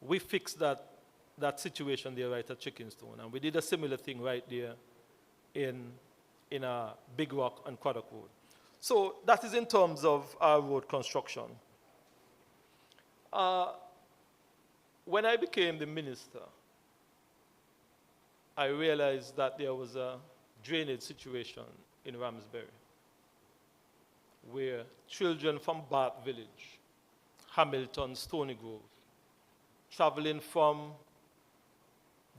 We fixed that situation there right at Chickenstone. And we did a similar thing right there in a Big Rock and Craddock Road. So that is in terms of our road construction. When I became the minister, I realized that there was a drainage situation in Ramsbury where children from Bath Village, Hamilton, Stony Grove, traveling from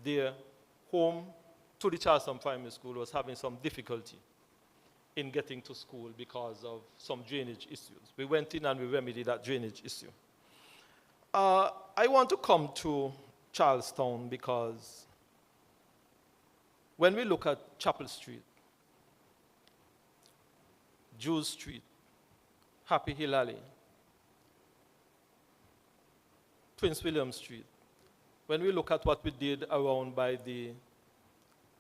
their home to the Charlestown Primary School was having some difficulty in getting to school because of some drainage issues. We went in and we remedied that drainage issue. I want to come to Charlestown because when we look at Chapel Street, Jews Street, Happy Hill Alley, Prince William Street, when we look at what we did around by the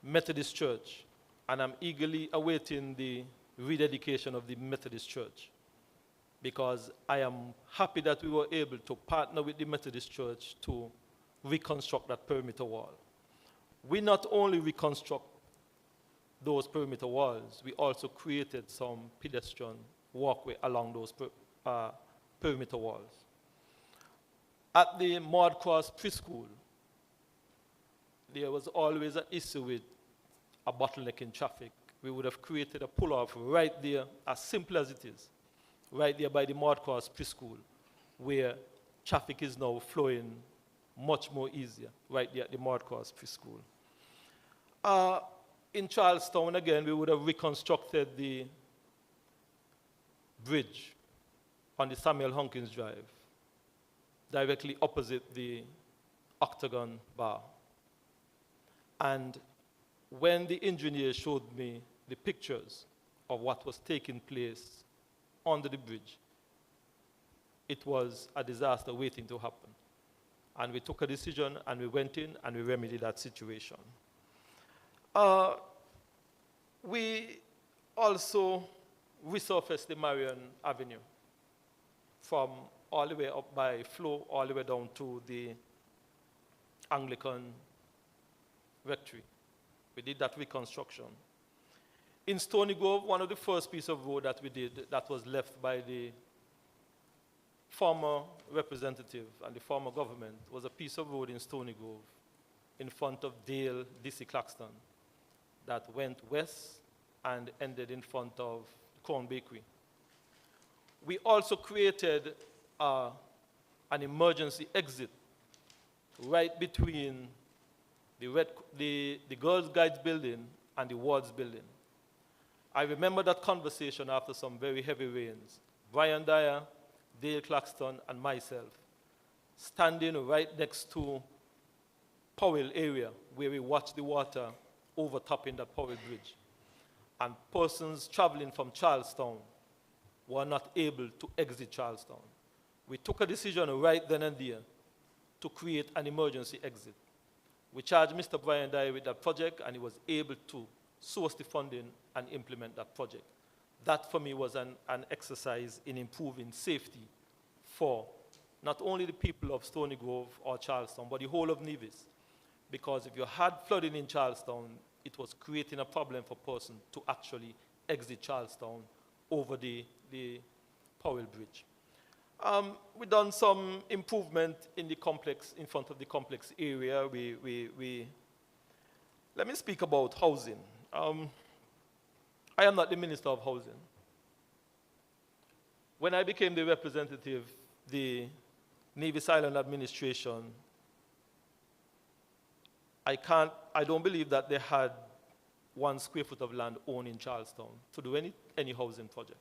Methodist Church, and I'm eagerly awaiting the rededication of the Methodist Church, because I am happy that we were able to partner with the Methodist Church to reconstruct that perimeter wall. We not only reconstruct those perimeter walls, we also created some pedestrian walkway along those perimeter walls. At the Maud Cross Preschool, there was always an issue with a bottleneck in traffic. We would have created a pull-off right there, as simple as it is, right there by the Maud Cross Preschool, where traffic is now flowing much more easier, right there at the Maud Cross Preschool. In Charlestown, again, we would have reconstructed the bridge on the Samuel Hunkins Drive, directly opposite the Octagon Bar. And when the engineer showed me the pictures of what was taking place under the bridge, it was a disaster waiting to happen. And we took a decision and we went in and we remedied that situation. We also resurfaced the Marion Avenue from all the way up by Flow, all the way down to the Anglican Rectory. We did that reconstruction. In Stony Grove, one of the first pieces of road that we did that was left by the former representative and the former government was a piece of road in Stony Grove in front of Dale DC Claxton that went west and ended in front of Crown Bakery. We also created an emergency exit right between the Girls Guides building and the Wards building. I remember that conversation after some very heavy rains. Brian Dyer, Dale Claxton, and myself standing right next to Powell area where we watched the water overtopping that Powell Bridge. And persons traveling from Charlestown were not able to exit Charlestown. We took a decision right then and there to create an emergency exit. We charged Mr. Brian Dyer with that project, and he was able to source the funding and implement that project. That, for me, was an exercise in improving safety for not only the people of Stony Grove or Charlestown, but the whole of Nevis. Because if you had flooding in Charlestown, it was creating a problem for persons to actually exit Charlestown over the Powell Bridge. We've done some improvement in the complex, in front of the complex area. Let me speak about housing. I am not the Minister of Housing. When I became the representative, the Nevis Island Administration, I don't believe that they had 1 square foot of land owned in Charlestown to do any housing project.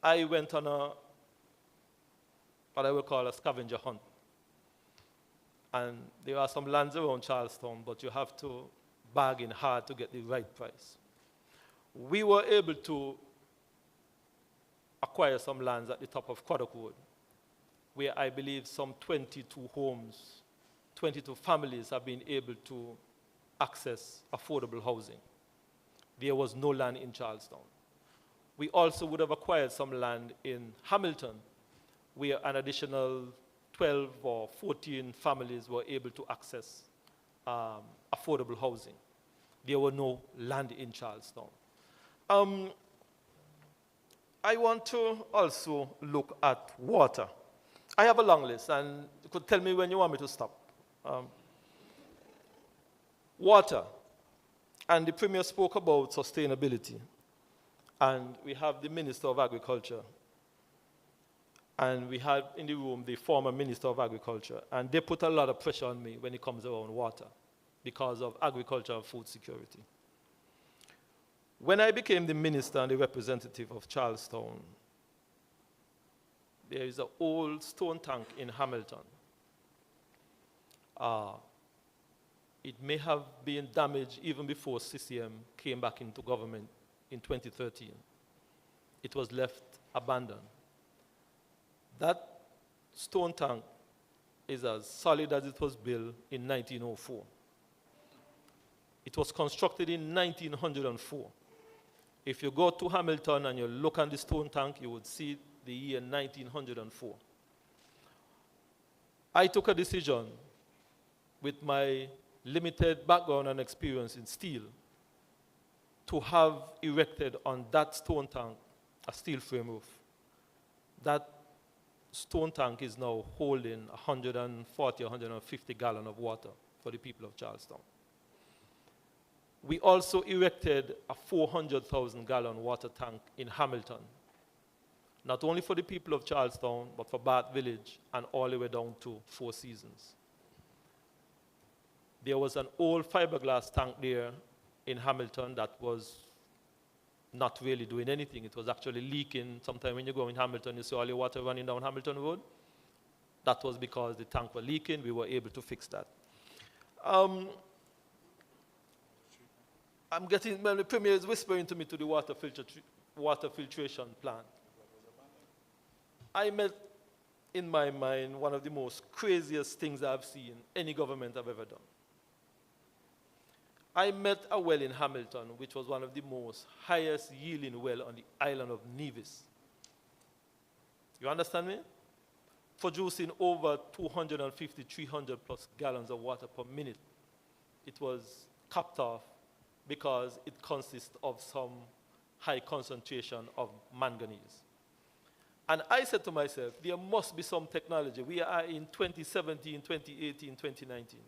I went on what I would call a scavenger hunt. And there are some lands around Charlestown, but you have to bargain hard to get the right price. We were able to acquire some lands at the top of Craddock Road, where I believe some 22 homes, 22 families have been able to access affordable housing. There was no land in Charlestown. We also would have acquired some land in Hamilton, where an additional 12 or 14 families were able to access affordable housing. There were no land in Charlestown. I want to also look at water. I have a long list, and you could tell me when you want me to stop. Water, and the Premier spoke about sustainability, and we have the Minister of Agriculture, and we had in the room the former Minister of Agriculture, and they put a lot of pressure on me when it comes around water because of agriculture and food security. When I became the minister and the representative of Charlestown, there is an old stone tank in Hamilton. It may have been damaged even before CCM came back into government in 2013. It was left abandoned. That stone tank is as solid as it was built in 1904. It was constructed in 1904. If you go to Hamilton and you look at the stone tank, you would see the year 1904. I took a decision with my limited background and experience in steel to have erected on that stone tank a steel frame roof. That stone tank is now holding 140, 150 gallons of water for the people of Charlestown. We also erected a 400,000 gallon water tank in Hamilton, not only for the people of Charlestown, but for Bath Village and all the way down to Four Seasons. There was an old fiberglass tank there in Hamilton that was not really doing anything. It was actually leaking. Sometimes when you go in Hamilton, you see all the water running down Hamilton Road. That was because the tank was leaking. We were able to fix that. Well, the Premier is whispering to me to the water filtration plant. I met, in my mind, one of the most craziest things I've seen any government have ever done. I met a well in Hamilton, which was one of the most highest yielding well on the island of Nevis. You understand me? Producing over 250, 300 plus gallons of water per minute. It was capped off because it consists of some high concentration of manganese. And I said to myself, there must be some technology. We are in 2017, 2018, 2019.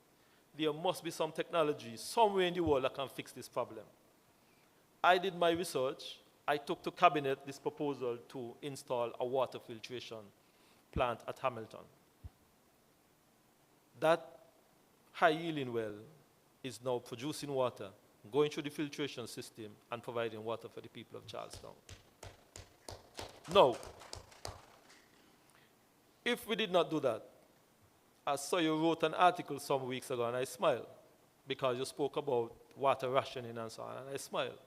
There must be some technology somewhere in the world that can fix this problem. I did my research. I took to cabinet this proposal to install a water filtration plant at Hamilton. That high-yielding well is now producing water, going through the filtration system, and providing water for the people of Charlestown. Now, if we did not do that, I saw you wrote an article some weeks ago, and I smiled because you spoke about water rationing and so on, and I smiled.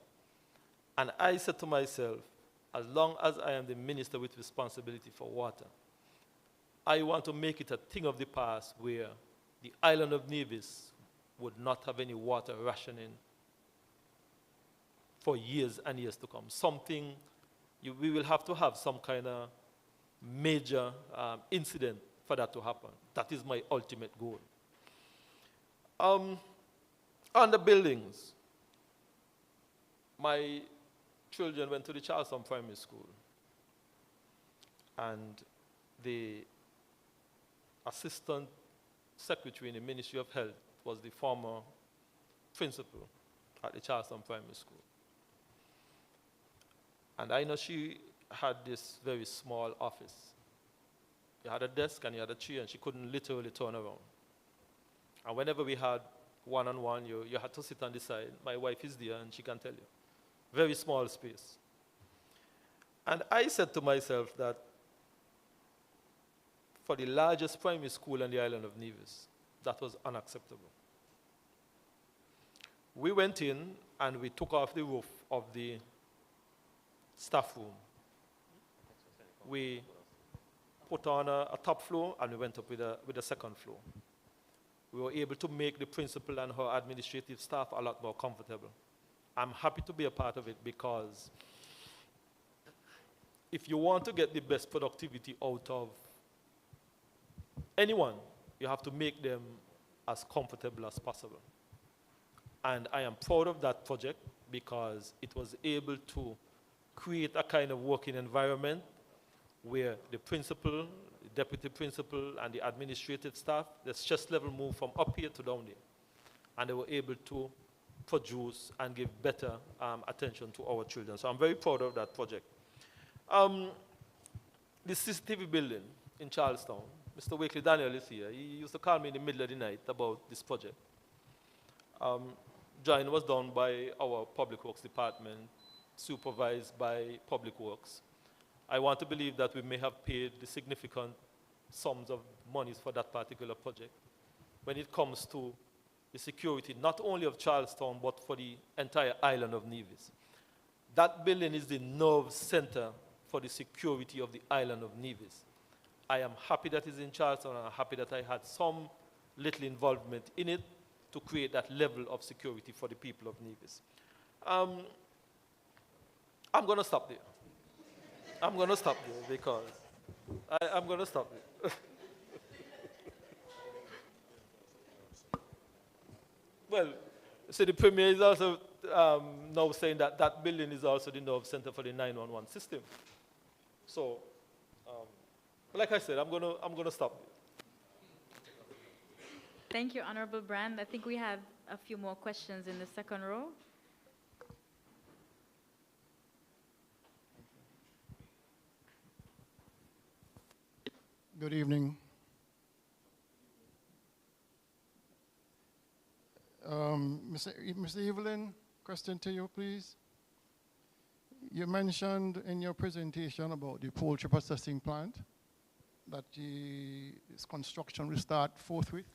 And I said to myself, as long as I am the minister with responsibility for water, I want to make it a thing of the past where the island of Nevis would not have any water rationing for years and years to come. Something, we will have to have some kind of major incident for that to happen. That is my ultimate goal. On the buildings, my children went to the Charlestown Primary School, and the assistant secretary in the Ministry of Health was the former principal at the Charlestown Primary School. And I know she had this very small office. You had a desk and you had a chair, and she couldn't literally turn around. And whenever we had one-on-one, you had to sit on the side. My wife is there and she can tell you. Very small space. And I said to myself that for the largest primary school on the island of Nevis, that was unacceptable. We went in and we took off the roof of the staff room. We put on a top floor and we went up with a second floor. We were able to make the principal and her administrative staff a lot more comfortable. I'm happy to be a part of it because if you want to get the best productivity out of anyone, you have to make them as comfortable as possible. And I am proud of that project because it was able to create a kind of working environment where the principal, the deputy principal, and the administrative staff, the stress level moved from up here to down there. And they were able to produce and give better attention to our children. So I'm very proud of that project. The CCTV building in Charlestown, Mr. Wakely Daniel is here. He used to call me in the middle of the night about this project. Drawing was done by our Public Works Department, supervised by Public Works. I want to believe that we may have paid the significant sums of monies for that particular project. When it comes to the security, not only of Charlestown, but for the entire island of Nevis. That building is the nerve center for the security of the island of Nevis. I am happy that it's in Charlestown, and I'm happy that I had some little involvement in it to create that level of security for the people of Nevis. I'm going to stop there. I'm going to stop there because I'm going to stop there. Well, so the Premier is also now saying that that building is also the nerve center for the 911 system. So, like I said, I'm going to stop there. Thank you, Honorable Brand. I think we have a few more questions in the second row. Good evening. Mr. Evelyn, question to you, please. You mentioned in your presentation about the poultry processing plant that its construction will start forthwith.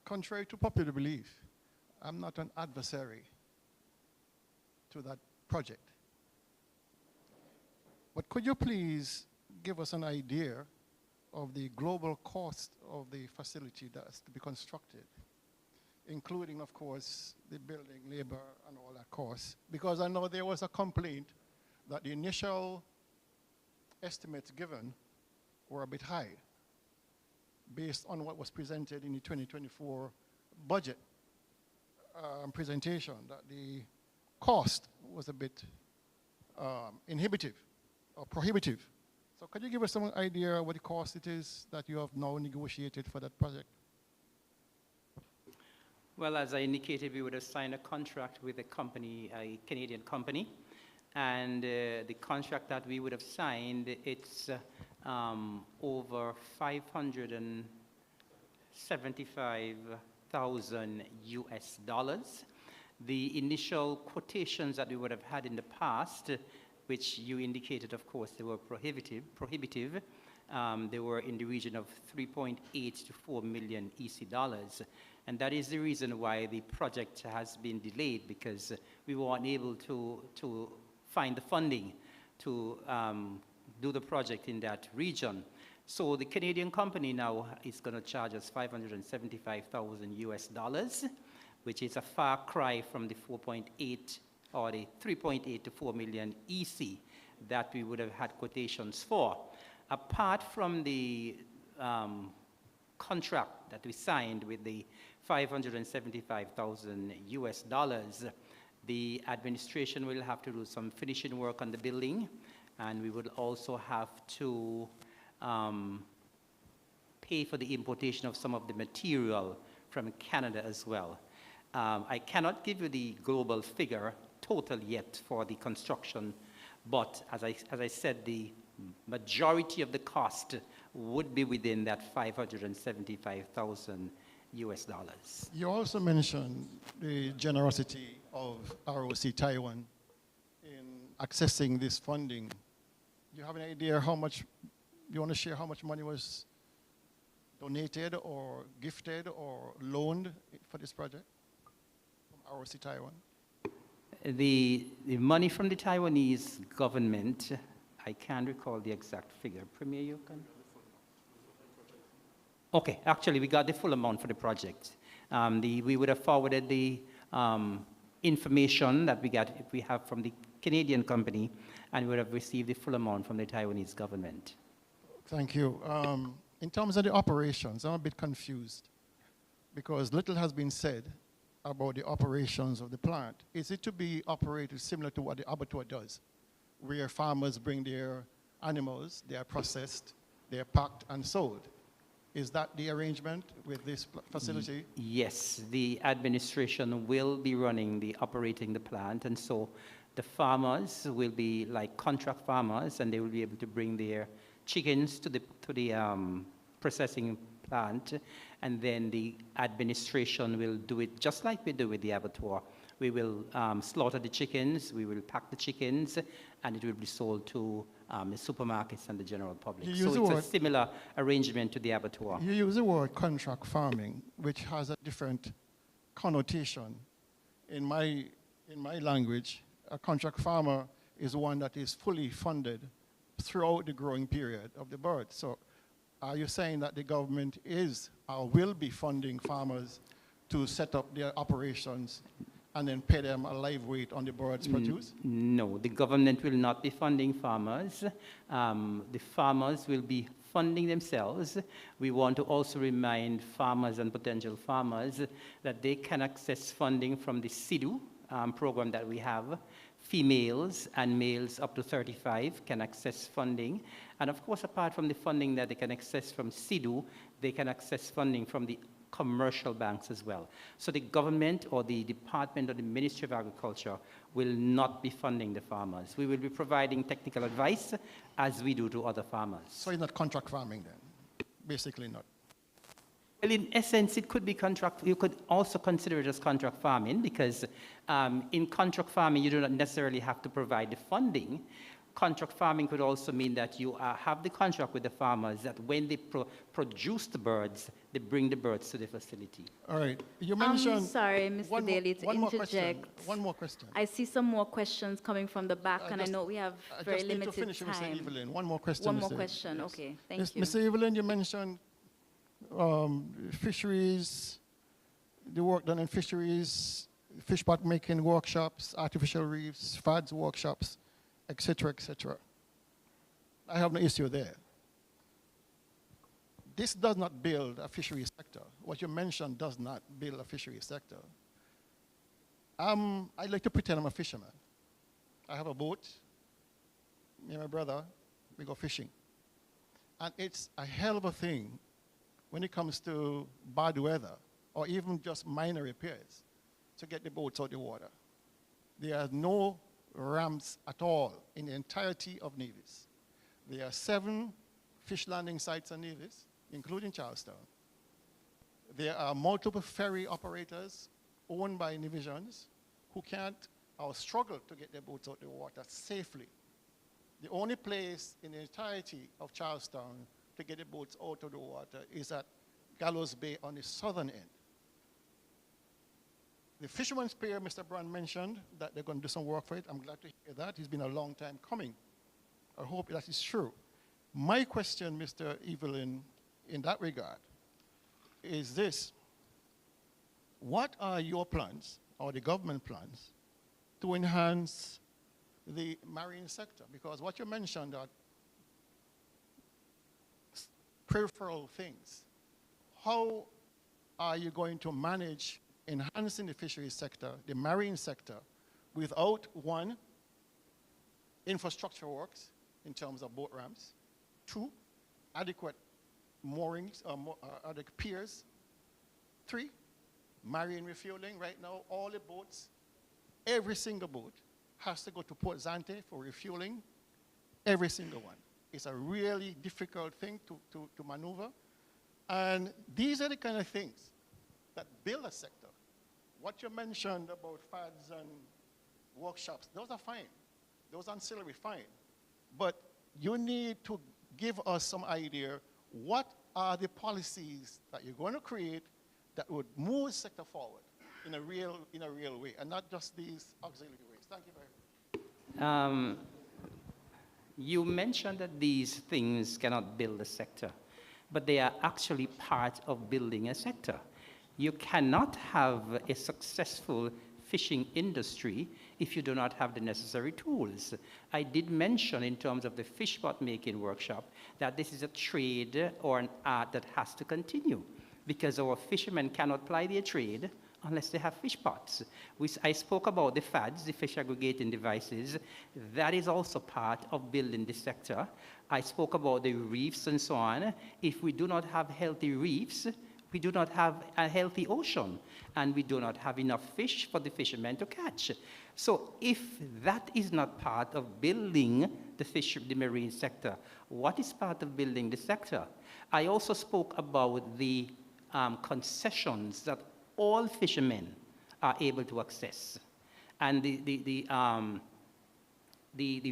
Contrary to popular belief, I'm not an adversary to that project. But could you please give us an idea of the global cost of the facility that's to be constructed, including, of course, the building, labor, and all that cost? Because I know there was a complaint that the initial estimates given were a bit high based on what was presented in the 2024 budget presentation, that the cost was a bit inhibitive or prohibitive. So could you give us some idea what the cost it is that you have now negotiated for that project? Well, as I indicated, we would have signed a contract with a company, a Canadian company, and the contract that we would have signed, it's over $575,000 US. The initial quotations that we would have had in the past, which you indicated, of course, they were prohibitive. They were in the region of 3.8 to 4 million EC dollars. And that is the reason why the project has been delayed, because we weren't able to find the funding to do the project in that region. So the Canadian company now is going to charge us $575,000 US, which is a far cry from the 4.8 or the 3.8 to 4 million EC that we would have had quotations for. Apart from the contract that we signed with the $575,000 US, the administration will have to do some finishing work on the building, and we would also have to pay for the importation of some of the material from Canada as well. I cannot give you the global figure total yet for the construction, but as I said, the majority of the cost would be within that 575,000 US dollars. You also mentioned the generosity of ROC Taiwan in accessing this funding. Do you have an idea how much, you want to share how much money was donated or gifted or loaned for this project from ROC Taiwan? The money from the Taiwanese government, I can't recall the exact figure. Premier, you can? Okay, actually, we got the full amount for the project. We would have forwarded the information that we have from the Canadian company, and we would have received the full amount from the Taiwanese government. Thank you. In terms of the operations, I'm a bit confused because little has been said about the operations of the plant. Is it to be operated similar to what the abattoir does, where farmers bring their animals, they are processed, they are packed and sold? Is that the arrangement with this facility? Yes, the administration will be operating the plant, and so the farmers will be like contract farmers, and they will be able to bring their chickens to the processing plant, and then the administration will do it just like we do with the abattoir. We will slaughter the chickens, we will pack the chickens, and it will be sold to the supermarkets and the general public. So it's a similar arrangement to the abattoir. You use the word contract farming, which has a different connotation. In my language, a contract farmer is one that is fully funded throughout the growing period of the bird. So are you saying that the government is or will be funding farmers to set up their operations and then pay them a live weight on the birds produced? No, the government will not be funding farmers. The farmers will be funding themselves. We want to also remind farmers and potential farmers that they can access funding from the SIDU program that we have. Females and males up to 35 can access funding. And of course, apart from the funding that they can access from SIDU, they can access funding from the commercial banks as well. So the government or the department or the Ministry of Agriculture will not be funding the farmers. We will be providing technical advice as we do to other farmers. So it's not contract farming then? Basically not. Well, in essence, it could be contract. You could also consider it as contract farming because in contract farming, you do not necessarily have to provide the funding. Contract farming could also mean that you have the contract with the farmers that when they produce the birds, they bring the birds to the facility. All right. You mentioned... I'm sorry, Mr. Daly, to interject. One more question. I see some more questions coming from the back, and I know we have very limited time. I just need to finish, Mr. Evelyn. One more question, One more question, yes. Okay. Thank you. Mr. Evelyn, you mentioned fisheries, the work done in fisheries, fish pot making workshops, artificial reefs, FADS workshops, etc., etc. I have no issue there. This does not build a fishery sector. What you mentioned does not build a fishery sector. I like to pretend I'm a fisherman. I have a boat. Me and my brother, we go fishing. And it's a hell of a thing when it comes to bad weather or even just minor repairs to get the boats out the water. There are no ramps at all in the entirety of Nevis. There are 7 fish landing sites on Nevis, including Charlestown. There are multiple ferry operators owned by Nevisians who can't or struggle to get their boats out the water safely. The only place in the entirety of Charlestown to get the boats out of the water is at Gallows Bay on the southern end. The Fisherman's Pier, Mr. Brand mentioned that they're going to do some work for it. I'm glad to hear that. It's been a long time coming. I hope that is true. My question, Mr. Evelyn, in that regard, is this. What are your plans, or the government plans, to enhance the marine sector? Because what you mentioned are peripheral things. How are you going to manage enhancing the fisheries sector, the marine sector, without, 1, infrastructure works in terms of boat ramps, 2, adequate moorings, adequate piers, 3, marine refueling. Right now, all the boats, every single boat has to go to Port Zante for refueling, every single one. It's a really difficult thing to maneuver. And these are the kind of things that build a sector. What you mentioned about fads and workshops, those are fine. Those ancillary, fine. But you need to give us some idea, what are the policies that you're going to create that would move the sector forward in a real way, and not just these auxiliary ways. Thank you very much. You mentioned that these things cannot build a sector, but they are actually part of building a sector. You cannot have a successful fishing industry if you do not have the necessary tools. I did mention in terms of the fish pot making workshop that this is a trade or an art that has to continue, because our fishermen cannot ply their trade unless they have fish pots. I spoke about the FADs, the fish aggregating devices. That is also part of building the sector. I spoke about the reefs and so on. If we do not have healthy reefs, we do not have a healthy ocean, and we do not have enough fish for the fishermen to catch. So if that is not part of building the marine sector, what is part of building the sector? I also spoke about the concessions that all fishermen are able to access. And the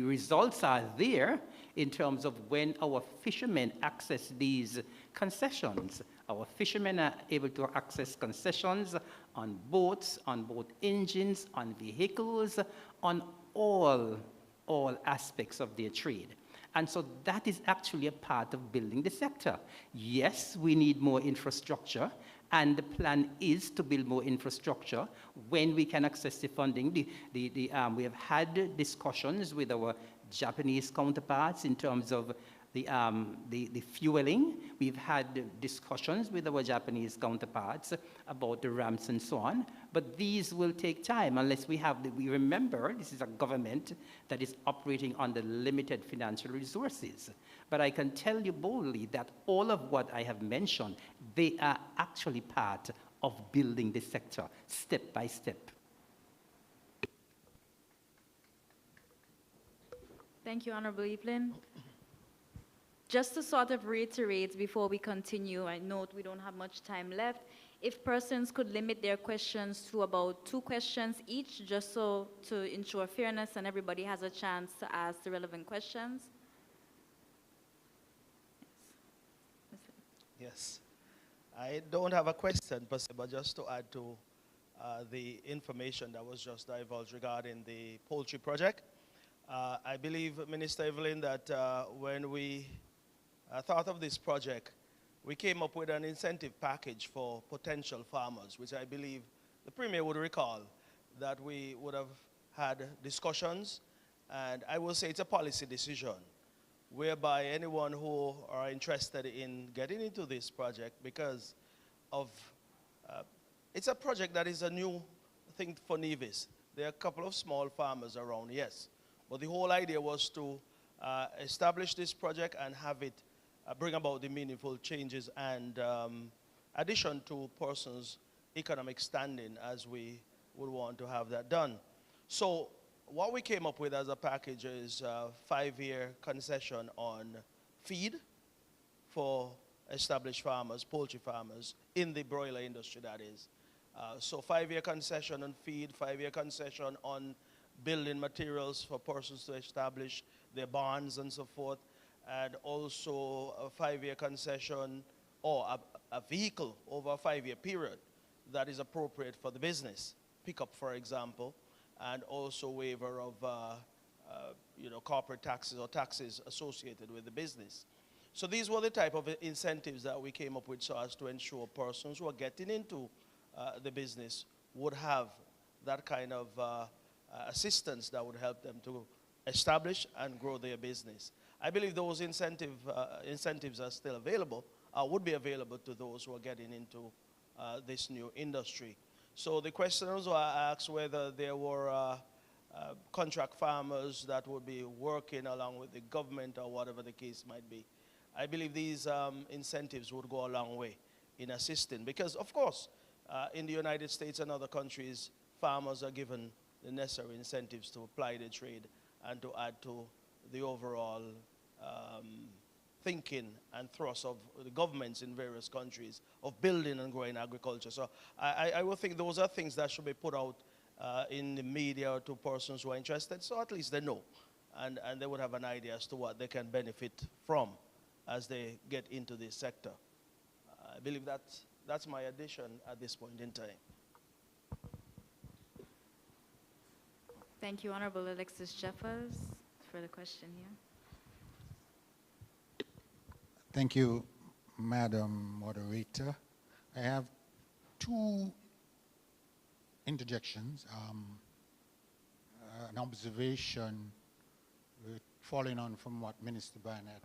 results are there in terms of when our fishermen access these concessions. Our fishermen are able to access concessions on boats, on boat engines, on vehicles, on all aspects of their trade. And so that is actually a part of building the sector. Yes, we need more infrastructure, and the plan is to build more infrastructure when we can access the funding. We have had discussions with our Japanese counterparts in terms of the fueling. We've had discussions with our Japanese counterparts about the ramps and so on, but these will take time unless we remember this is a government that is operating under limited financial resources. But I can tell you boldly that all of what I have mentioned, they are actually part of building the sector step by step. Thank you, Honorable Evelyn. Just to sort of reiterate before we continue, I note we don't have much time left. If persons could limit their questions to about 2 questions each, just so to ensure fairness and everybody has a chance to ask the relevant questions. Yes. I don't have a question, per se, but just to add to the information that was just divulged regarding the poultry project. I believe, Minister Evelyn, that when we thought of this project, we came up with an incentive package for potential farmers, which I believe the Premier would recall that we would have had discussions, and I will say it's a policy decision, whereby anyone who are interested in getting into this project, because of, it's a project that is a new thing for Nevis. There are a couple of small farmers around, yes, but the whole idea was to establish this project and have it bring about the meaningful changes and addition to persons' economic standing, as we would want to have that done. So what we came up with as a package is a 5-year concession on feed for established farmers, poultry farmers, in the broiler industry, that is. So 5-year concession on feed, 5-year concession on building materials for persons to establish their barns and so forth, and also a 5-year concession or a vehicle over a 5-year period that is appropriate for the business. Pickup, for example, and also waiver of corporate taxes or taxes associated with the business. So these were the type of incentives that we came up with so as to ensure persons who are getting into the business would have that kind of assistance that would help them to establish and grow their business. I believe those incentives are still available, would be available to those who are getting into this new industry. So the questioners were asked whether there were contract farmers that would be working along with the government or whatever the case might be. I believe these incentives would go a long way in assisting, because of course in the United States and other countries, farmers are given the necessary incentives to apply their trade and to add to the overall thinking and thrust of the governments in various countries of building and growing agriculture. So I would think those are things that should be put out in the media to persons who are interested, so at least they know. And they would have an idea as to what they can benefit from as they get into this sector. I believe that's my addition at this point in time. Thank you, Honorable Alexis Jeffers, for the question here. Thank you, Madam Moderator. I have two interjections. An observation following on from what Minister Brand had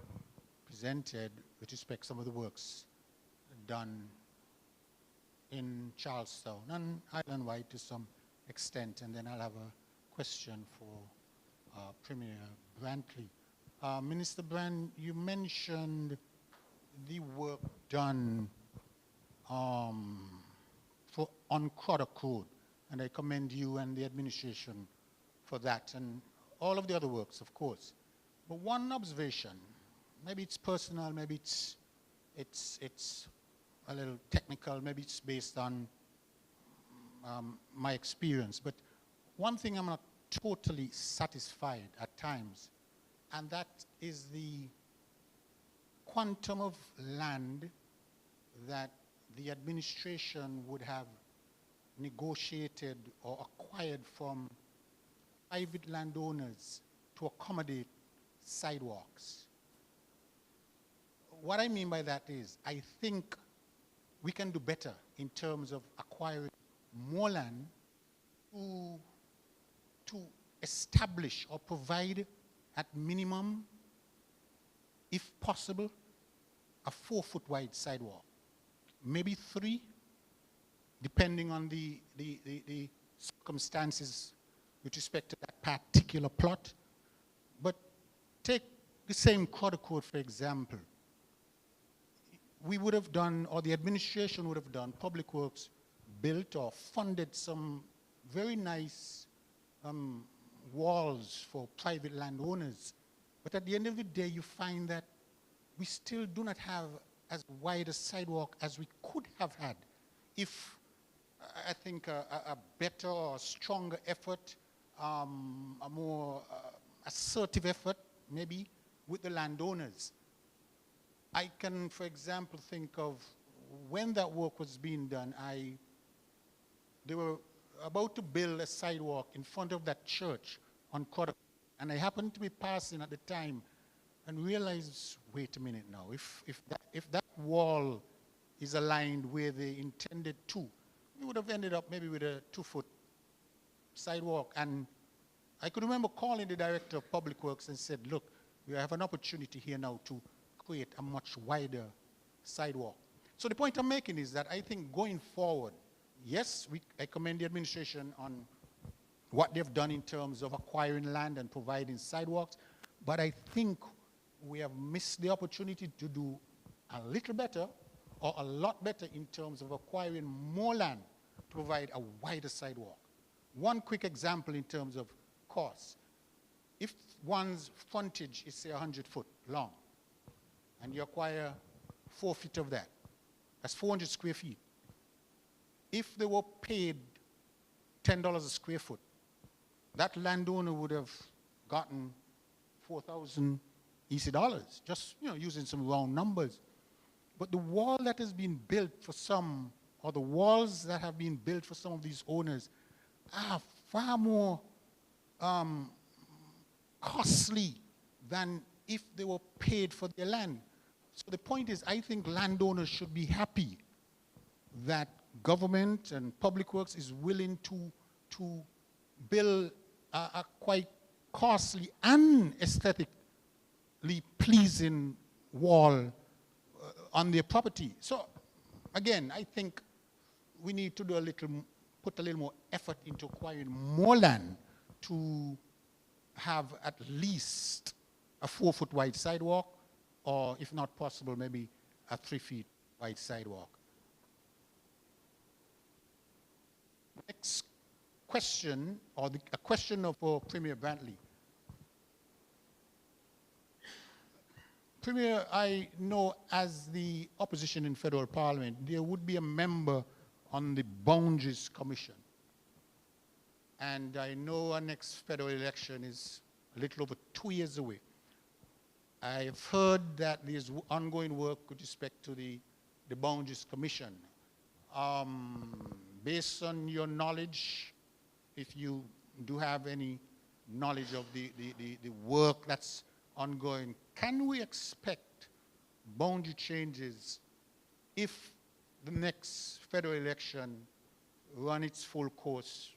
presented with respect to some of the works done in Charlestown and island-wide to some extent, and then I'll have a question for Premier Brantley. Minister Brand, you mentioned the work done on Croddock Road, and I commend you and the administration for that, and all of the other works, of course. But one observation, maybe it's personal, maybe it's a little technical, maybe it's based on my experience, but one thing I'm not totally satisfied at times, and that is the quantum of land that the administration would have negotiated or acquired from private landowners to accommodate sidewalks. What I mean by that is, I think we can do better in terms of acquiring more land to establish or provide at minimum, if possible, a 4-foot wide sidewalk. Maybe 3, depending on the circumstances with respect to that particular plot. But take the same Croddock Road, for example. We would have done, or the administration would have done, Public Works built or funded some very nice walls for private landowners. But at the end of the day, you find that we still do not have as wide a sidewalk as we could have had if, I think, a better or stronger effort, a more assertive effort, maybe, with the landowners. I can, for example, think of when that work was being done, they were about to build a sidewalk in front of that church on Croddock, and I happened to be passing at the time and realized, wait a minute now, if that wall is aligned where they intended to, we would have ended up maybe with a 2-foot sidewalk. And I could remember calling the director of Public Works and said, look, we have an opportunity here now to create a much wider sidewalk. So the point I'm making is that I think going forward, yes, I commend the administration on what they've done in terms of acquiring land and providing sidewalks, but I think we have missed the opportunity to do a little better or a lot better in terms of acquiring more land to provide a wider sidewalk. One quick example in terms of cost. If one's frontage is, say, 100 foot long, and you acquire 4 feet of that, that's 400 square feet. If they were paid $10 a square foot, that landowner would have gotten 4,000 EC dollars, just using some round numbers. But the wall that has been built for some, or the walls that have been built for some of these owners, are far more costly than if they were paid for their land. So the point is, I think landowners should be happy that government and Public Works is willing to build a quite costly and aesthetically pleasing wall on their property. So again, I think we need to put a little more effort into acquiring more land to have at least a 4-foot wide sidewalk, or if not possible, maybe a 3 feet wide sidewalk. Next question, a question for Premier Brantley. Premier, I know as the opposition in federal parliament, there would be a member on the Boundaries Commission. And I know our next federal election is a little over 2 years away. I've heard that there's ongoing work with respect to the Boundaries Commission. Based on your knowledge, if you do have any knowledge of the work that's ongoing, can we expect boundary changes if the next federal election run its full course,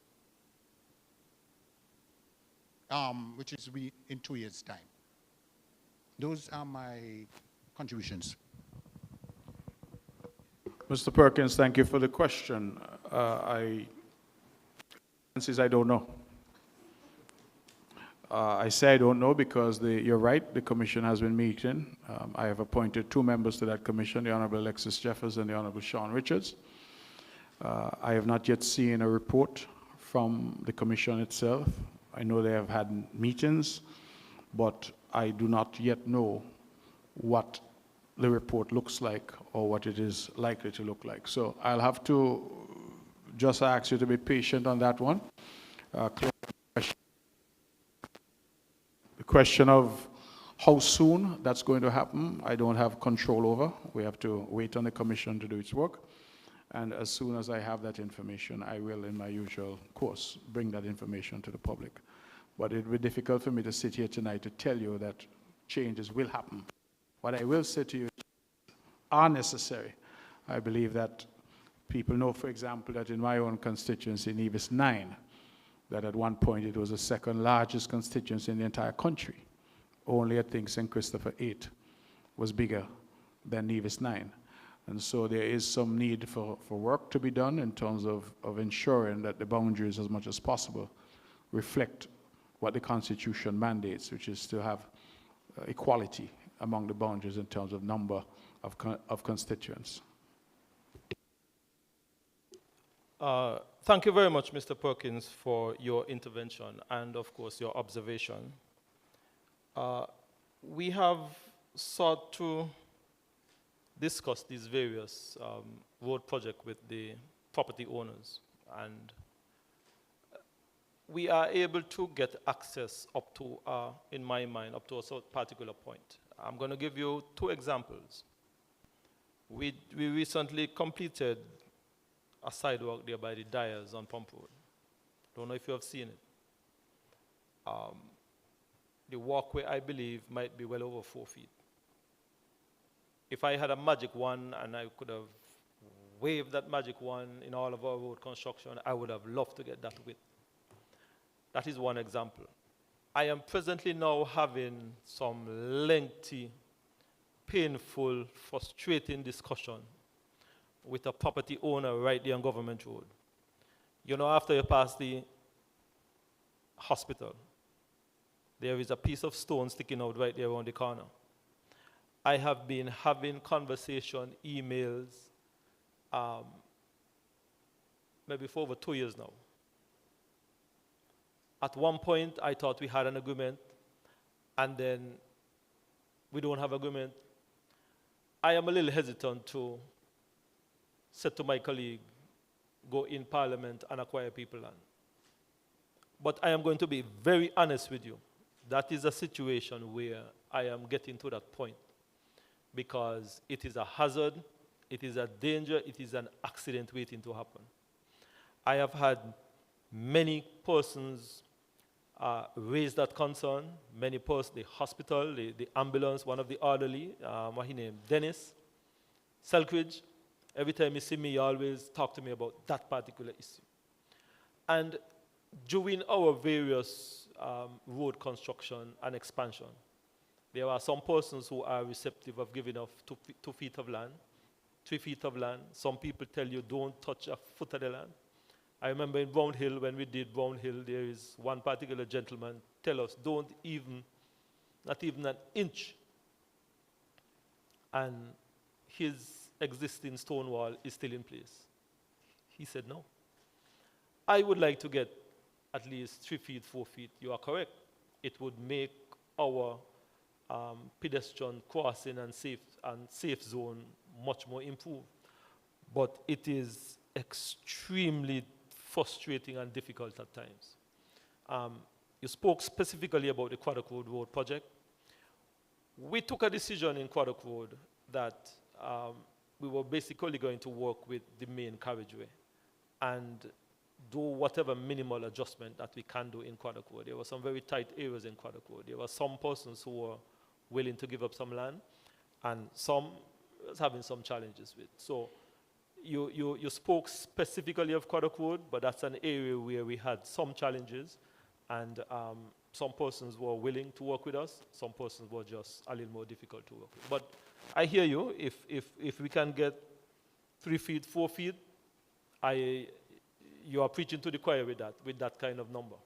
which is in 2 years' time? Those are my contributions. Mr. Perkins, thank you for the question. I don't know. I say I don't know because you're right, the commission has been meeting. I have appointed 2 members to that commission, the Honorable Alexis Jeffers and the Honorable Sean Richards. I have not yet seen a report from the commission itself. I know they have had meetings, but I do not yet know what the report looks like or what it is likely to look like. So I'll have to just ask you to be patient on that one. The question of how soon that's going to happen, I don't have control over. We have to wait on the commission to do its work. And as soon as I have that information, I will, in my usual course, bring that information to the public. But it will be difficult for me to sit here tonight to tell you that changes will happen. What I will say to you are necessary. I believe that people know, for example, that in my own constituency, Nevis 9, that at one point it was the second largest constituency in the entire country. Only I think St. Christopher 8 was bigger than Nevis 9. And so there is some need for work to be done in terms of ensuring that the boundaries as much as possible reflect what the Constitution mandates, which is to have equality among the boundaries in terms of number of constituents. Thank you very much, Mr. Perkins, for your intervention and, of course, your observation. We have sought to discuss these various road projects with the property owners, and we are able to get access up to, in my mind, up to a particular point. I'm going to give you 2 examples. We recently completed a sidewalk there by the Dyers on Pump Road. Don't know if you have seen it. The walkway, I believe, might be well over 4 feet. If I had a magic wand and I could have waved that magic wand in all of our road construction, I would have loved to get that width. That is one example. I am presently now having some lengthy, painful, frustrating discussion with a property owner right there on Government Road. You know, after you pass the hospital, there is a piece of stone sticking out right there around the corner. I have been having conversation, emails, maybe for over 2 years now. At one point, I thought we had an agreement, and then we don't have agreement. I am a little hesitant to say to my colleague, go in Parliament and acquire people land. But I am going to be very honest with you. That is a situation where I am getting to that point, because it is a hazard, it is a danger, it is an accident waiting to happen. I have had many persons raise that concern, many persons, the hospital, the ambulance, one of the elderly, what he named, Dennis Selkridge. Every time you see me, you always talk to me about that particular issue. And during our various road construction and expansion, there are some persons who are receptive of giving up 2 feet of land, 3 feet of land. Some people tell you don't touch a foot of the land. I remember in Brown Hill, when we did Brown Hill, there is one particular gentleman tell us, don't even, not even an inch. And his existing stone wall is still in place. He said no. I would like to get at least 3 feet, 4 feet. You are correct. It would make our pedestrian crossing and safe zone much more improved. But it is extremely frustrating and difficult at times. You spoke specifically about the Quaddock Road project. We took a decision in Quaddock Road that we were basically going to work with the main carriageway and do whatever minimal adjustment that we can do in Quaddock Road. There were some very tight areas in Quaddock Road. There were some persons who were willing to give up some land, and some was having some challenges with. So you spoke specifically of Quaddock Road, but that's an area where we had some challenges, and some persons were willing to work with us, some persons were just a little more difficult to work with. But I hear you. If we can get 3 feet, 4 feet, you are preaching to the choir with that kind of number.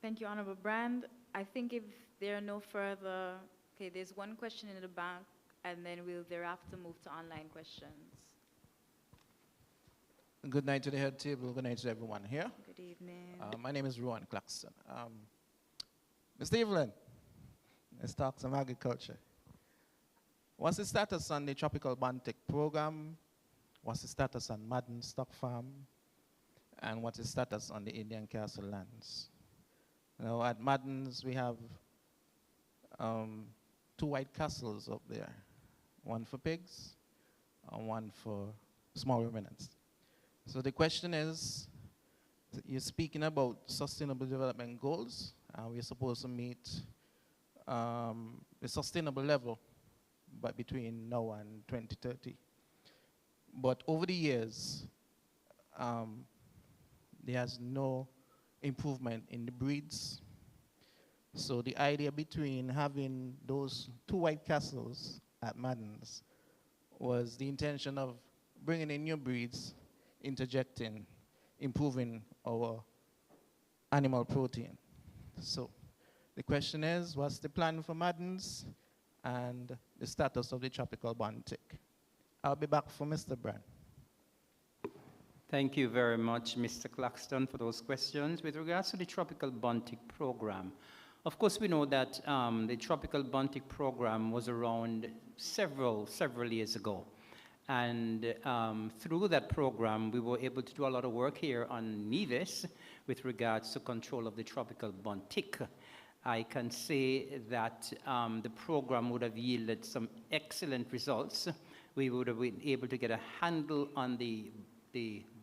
Thank you, Honorable Brand. I think if there are no further, okay, there's one question in the back, and then we'll thereafter move to online questions. Good night to the head table. Good night to everyone here. Good evening. My name is Rowan Claxton. Mr. Evelyn, let's talk some agriculture. What's the status on the tropical Bantic program? What's the status on Madden Stock Farm? And what's the status on the Indian Castle lands? Now at Madden's we have 2 white castles up there. One for pigs and one for small ruminants. So the question is, you're speaking about sustainable development goals, and we're supposed to meet the sustainable level but between now and 2030. But over the years, there has no improvement in the breeds. So the idea between having those 2 white castles at Madden's was the intention of bringing in new breeds, interjecting, improving our animal protein. So the question is, what's the plan for Madden's and the status of the tropical Bantic? I'll be back for Mr. Brand. Thank you very much, Mr. Claxton, for those questions. With regards to the Tropical Bantic program, of course, we know that the Tropical Bantic program was around several years ago. And through that program, we were able to do a lot of work here on Nevis with regards to control of the Tropical Bantic. I can say that the program would have yielded some excellent results. We would have been able to get a handle on the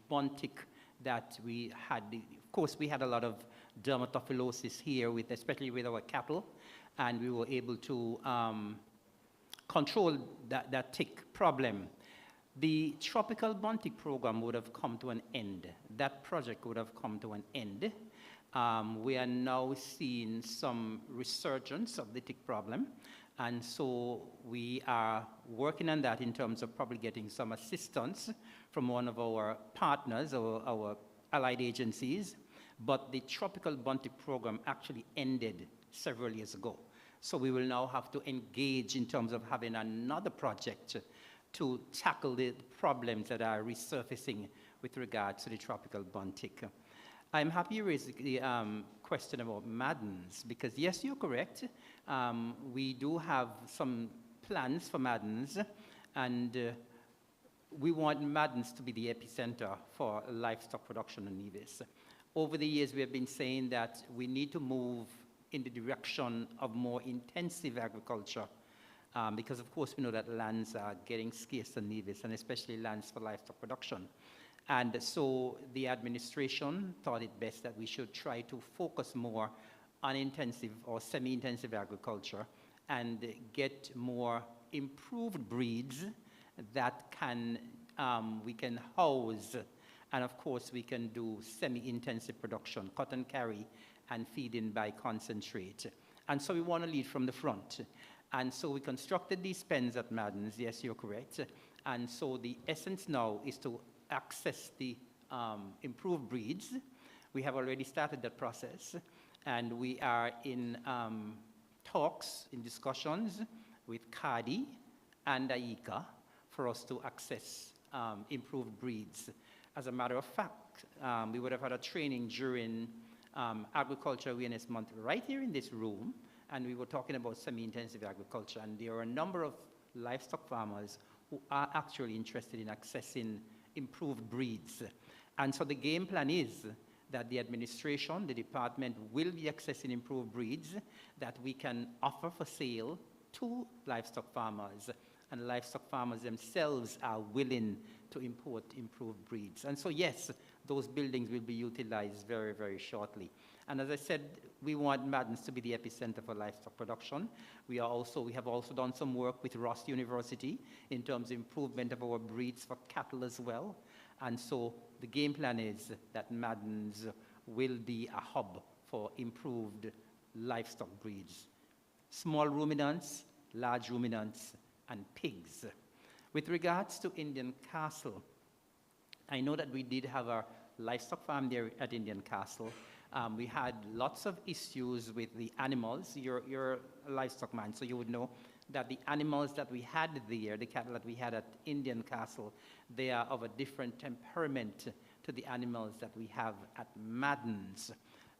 Bantic that we had. Of course, we had a lot of dermatophilosis here, especially with our cattle, and we were able to control that tick problem. The Tropical Bantic program would have come to an end. That project would have come to an end. We are now seeing some resurgence of the tick problem, and so we are working on that in terms of probably getting some assistance from one of our partners or our allied agencies. But the Tropical Bantic program actually ended several years ago. So we will now have to engage in terms of having another project to tackle the problems that are resurfacing with regard to the Tropical Bantic. I'm happy you raised the question about Madden's, because yes, you're correct. We do have some plans for Madden's, and we want Madden's to be the epicenter for livestock production in Nevis. Over the years, we have been saying that we need to move in the direction of more intensive agriculture, because of course we know that lands are getting scarce in Nevis, and especially lands for livestock production. And so the administration thought it best that we should try to focus more on intensive or semi-intensive agriculture and get more improved breeds that we can house. And of course, we can do semi-intensive production, cut and carry, and feeding by concentrate. And so we want to lead from the front. And so we constructed these pens at Madden's, yes, you're correct. And so the essence now is to access the improved breeds. We have already started that process, and we are in talks, in discussions with CADI and AICA for us to access improved breeds. As a matter of fact, we would have had a training during Agriculture Awareness Month right here in this room, and we were talking about semi-intensive agriculture, and there are a number of livestock farmers who are actually interested in accessing improved breeds. And so the game plan is that the administration, the department, will be accessing improved breeds that we can offer for sale to livestock farmers, and livestock farmers themselves are willing to import improved breeds. And so yes, those buildings will be utilized very, very shortly. And as I said, we want Maddens to be the epicenter for livestock production. We have also done some work with Ross University in terms of improvement of our breeds for cattle as well. And so the game plan is that Maddens will be a hub for improved livestock breeds. Small ruminants, large ruminants, and pigs. With regards to Indian Castle, I know that we did have a livestock farm there at Indian Castle. We had lots of issues with the animals. You're a livestock man, so you would know that the animals that we had there, the cattle that we had at Indian Castle, they are of a different temperament to the animals that we have at Maddens.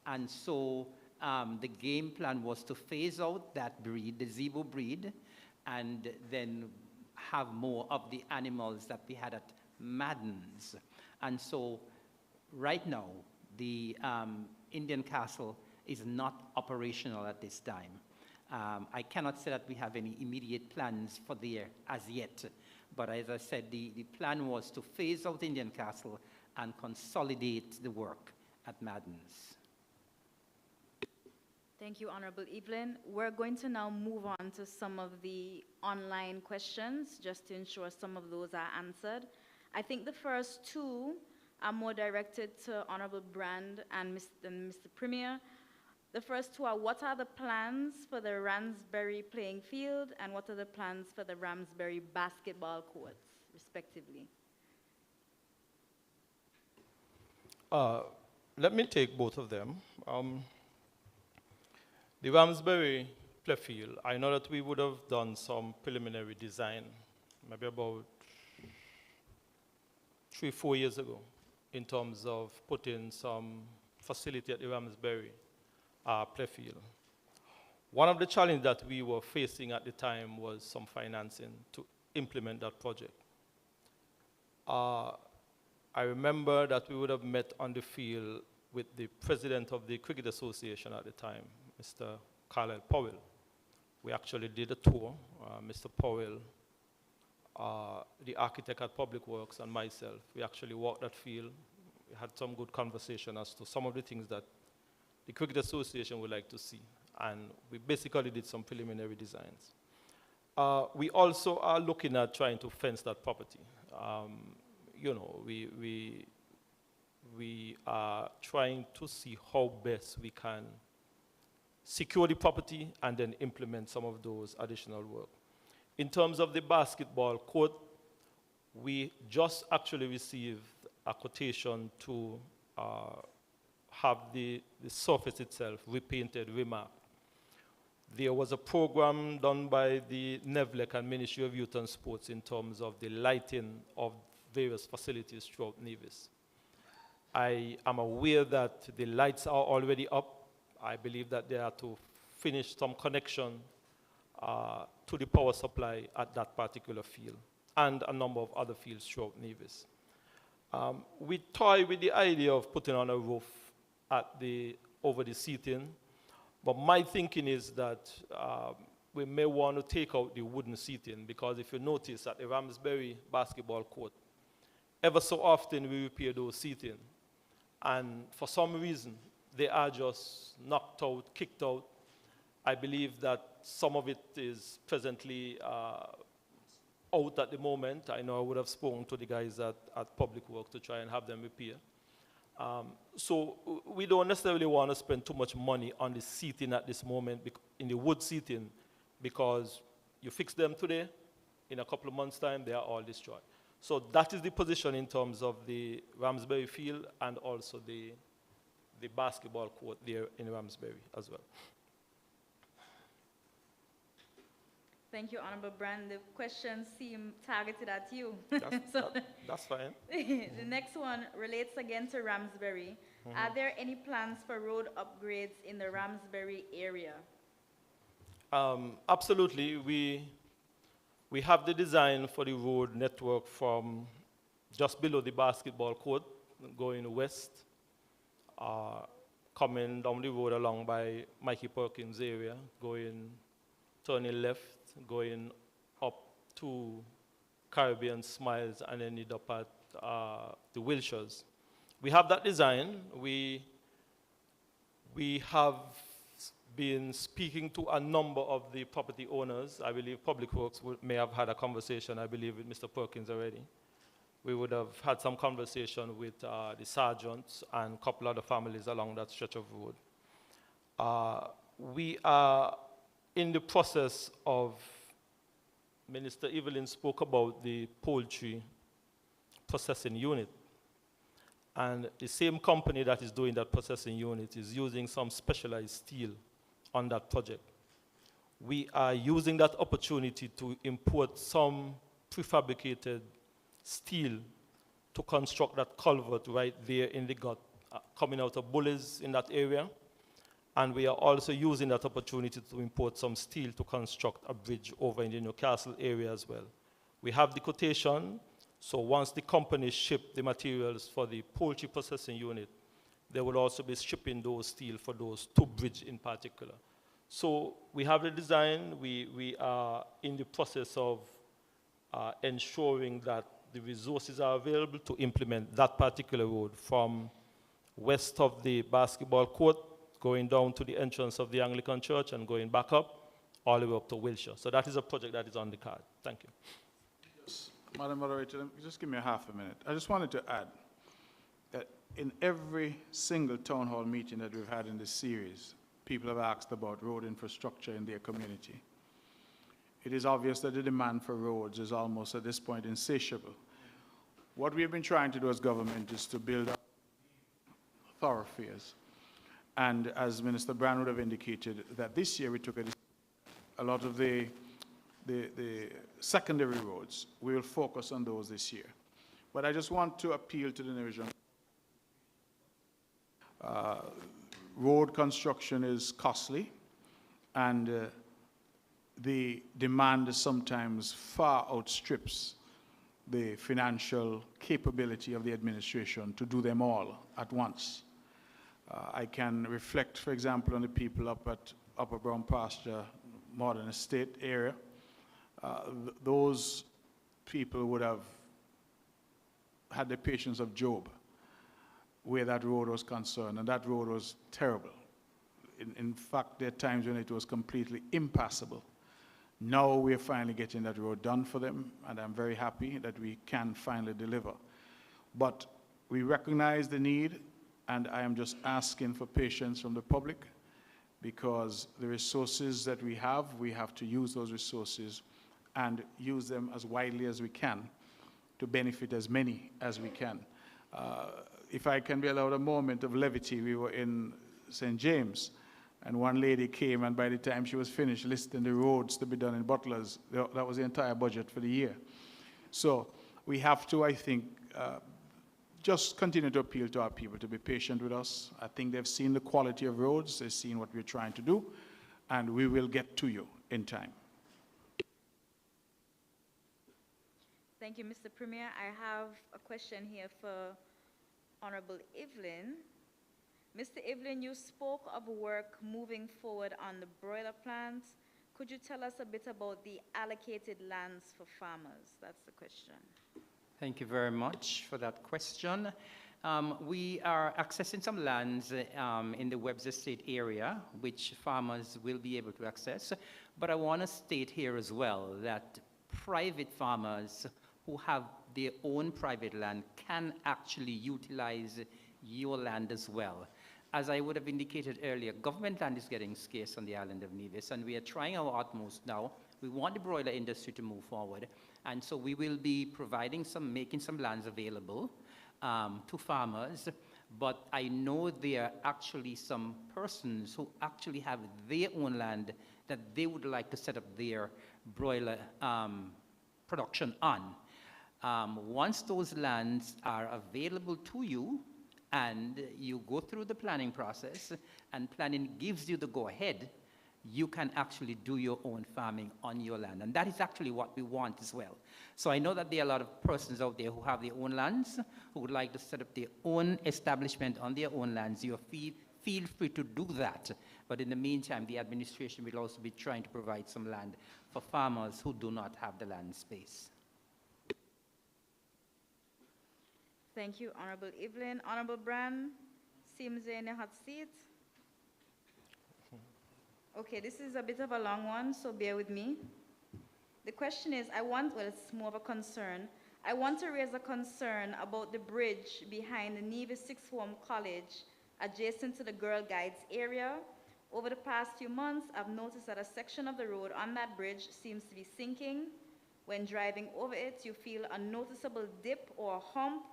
And so the game plan was to phase out that breed, the Zebu breed, and then have more of the animals that we had at Maddens. And so right now, the Indian Castle is not operational at this time. I cannot say that we have any immediate plans for there as yet, but as I said, the plan was to phase out Indian Castle and consolidate the work at Maddens. Thank you, Honorable Evelyn. We're going to now move on to some of the online questions, just to ensure some of those are answered. I think the first two are more directed to Honorable Brand and Mr. Premier. The first two are, what are the plans for the Ramsbury playing field, and what are the plans for the Ramsbury basketball courts, respectively? Let me take both of them. The Ramsbury playfield, I know that we would have done some preliminary design, maybe about 3-4 years ago, in terms of putting some facility at the Ramsbury playfield. One of the challenges that we were facing at the time was some financing to implement that project. I remember that we would have met on the field with the president of the Cricket Association at the time, Mr. Carlisle Powell. We actually did a tour. Mr. Powell, the architect at Public Works, and myself, we actually walked that field. We had some good conversation as to some of the things that the Cricket Association would like to see. And we basically did some preliminary designs. We also are looking at trying to fence that property. You know, we are trying to see how best we can secure the property and then implement some of those additional work. In terms of the basketball court, we just actually received a quotation to have the surface itself repainted, remarked. There was a program done by the Nevis and Ministry of Youth and Sports in terms of the lighting of various facilities throughout Nevis. I am aware that the lights are already up. I believe that they are to finish some connection to the power supply at that particular field and a number of other fields throughout Nevis. We toy with the idea of putting on a roof over the seating, but my thinking is that we may want to take out the wooden seating, because if you notice at the Ramsbury basketball court, ever so often we repair those seating, and for some reason they are just knocked out, kicked out. I believe that some of it is presently out at the moment. I know I would have spoken to the guys at Public Works to try and have them repair. So we don't necessarily want to spend too much money on the seating at this moment, in the wood seating, because you fix them today, in a couple of months' time, they are all destroyed. So that is the position in terms of the Ramsbury field and also the basketball court there in Ramsbury as well. Thank you, Honorable Brand. The questions seem targeted at you. That's fine. The next one relates again to Ramsbury. Are there any plans for road upgrades in the Ramsbury area? Absolutely. We have the design for the road network from just below the basketball court, going west, coming down the road along by Mikey Perkins area, turning left, going up to Caribbean Smiles, and then end up at the Wilshires. We have that design. We have been speaking to a number of the property owners. I believe Public Works may have had a conversation, I believe, with Mr. Perkins already. We would have had some conversation with the sergeants and a couple other families along that stretch of road. We are in the process of, Minister Evelyn spoke about the poultry processing unit. And the same company that is doing that processing unit is using some specialized steel on that project. We are using that opportunity to import some prefabricated steel to construct that culvert right there in the gut, coming out of Bullies in that area. And we are also using that opportunity to import some steel to construct a bridge over in the Newcastle area as well. We have the quotation, so once the company ship the materials for the poultry processing unit, they will also be shipping those steel for those two bridges in particular. So we have the design. We are in the process of ensuring that the resources are available to implement that particular road from west of the basketball court, going down to the entrance of the Anglican Church and going back up, all the way up to Wilshire. So that is a project that is on the card. Thank you. Madam Moderator, just give me a half a minute. I just wanted to add that in every single town hall meeting that we've had in this series, people have asked about road infrastructure in their community. It is obvious that the demand for roads is almost at this point insatiable. What we've been trying to do as government is to build up thoroughfares. And as Minister Brown would have indicated, that this year we took a lot of the secondary roads. We will focus on those this year. But I just want to appeal to the Nevis. Road construction is costly, and the demand sometimes far outstrips the financial capability of the administration to do them all at once. I can reflect, for example, on the people up at Upper Brown Pasture, Modern Estate area. Those people would have had the patience of Job where that road was concerned, and that road was terrible. In fact, there are times when it was completely impassable. Now we're finally getting that road done for them, and I'm very happy that we can finally deliver. But we recognize the need, and I am just asking for patience from the public, because the resources that we have to use those resources and use them as widely as we can to benefit as many as we can. If I can be allowed a moment of levity, we were in St. James, and one lady came, and by the time she was finished listing the roads to be done in Butlers, that was the entire budget for the year. So we have to, I think, just continue to appeal to our people to be patient with us. I think they've seen the quality of roads, they've seen what we're trying to do, and we will get to you in time. Thank you, Mr. Premier. I have a question here for Honorable Evelyn. Mr. Evelyn, you spoke of work moving forward on the broiler plants. Could you tell us a bit about the allocated lands for farmers? That's the question. Thank you very much for that question. We are accessing some lands in the Webb's Estate area, which farmers will be able to access. But I want to state here as well that private farmers who have their own private land can actually utilize your land as well. As I would have indicated earlier, government land is getting scarce on the island of Nevis, and we are trying our utmost now. We want the broiler industry to move forward, and so we will be providing making some lands available to farmers. But I know there are actually some persons who actually have their own land that they would like to set up their broiler production on. Once those lands are available to you and you go through the planning process and planning gives you the go-ahead, you can actually do your own farming on your land. And that is actually what we want as well. So I know that there are a lot of persons out there who have their own lands, who would like to set up their own establishment on their own lands. You feel free to do that. But in the meantime, the administration will also be trying to provide some land for farmers who do not have the land space. Thank you, Honorable Evelyn. Honorable Brand, seems you're in a hot seat. Okay, this is a bit of a long one, so bear with me. The question is, well, it's more of a concern. I want to raise a concern about the bridge behind the Nevis Sixth Form College, adjacent to the Girl Guides area. Over the past few months, I've noticed that a section of the road on that bridge seems to be sinking. When driving over it, you feel a noticeable dip or hump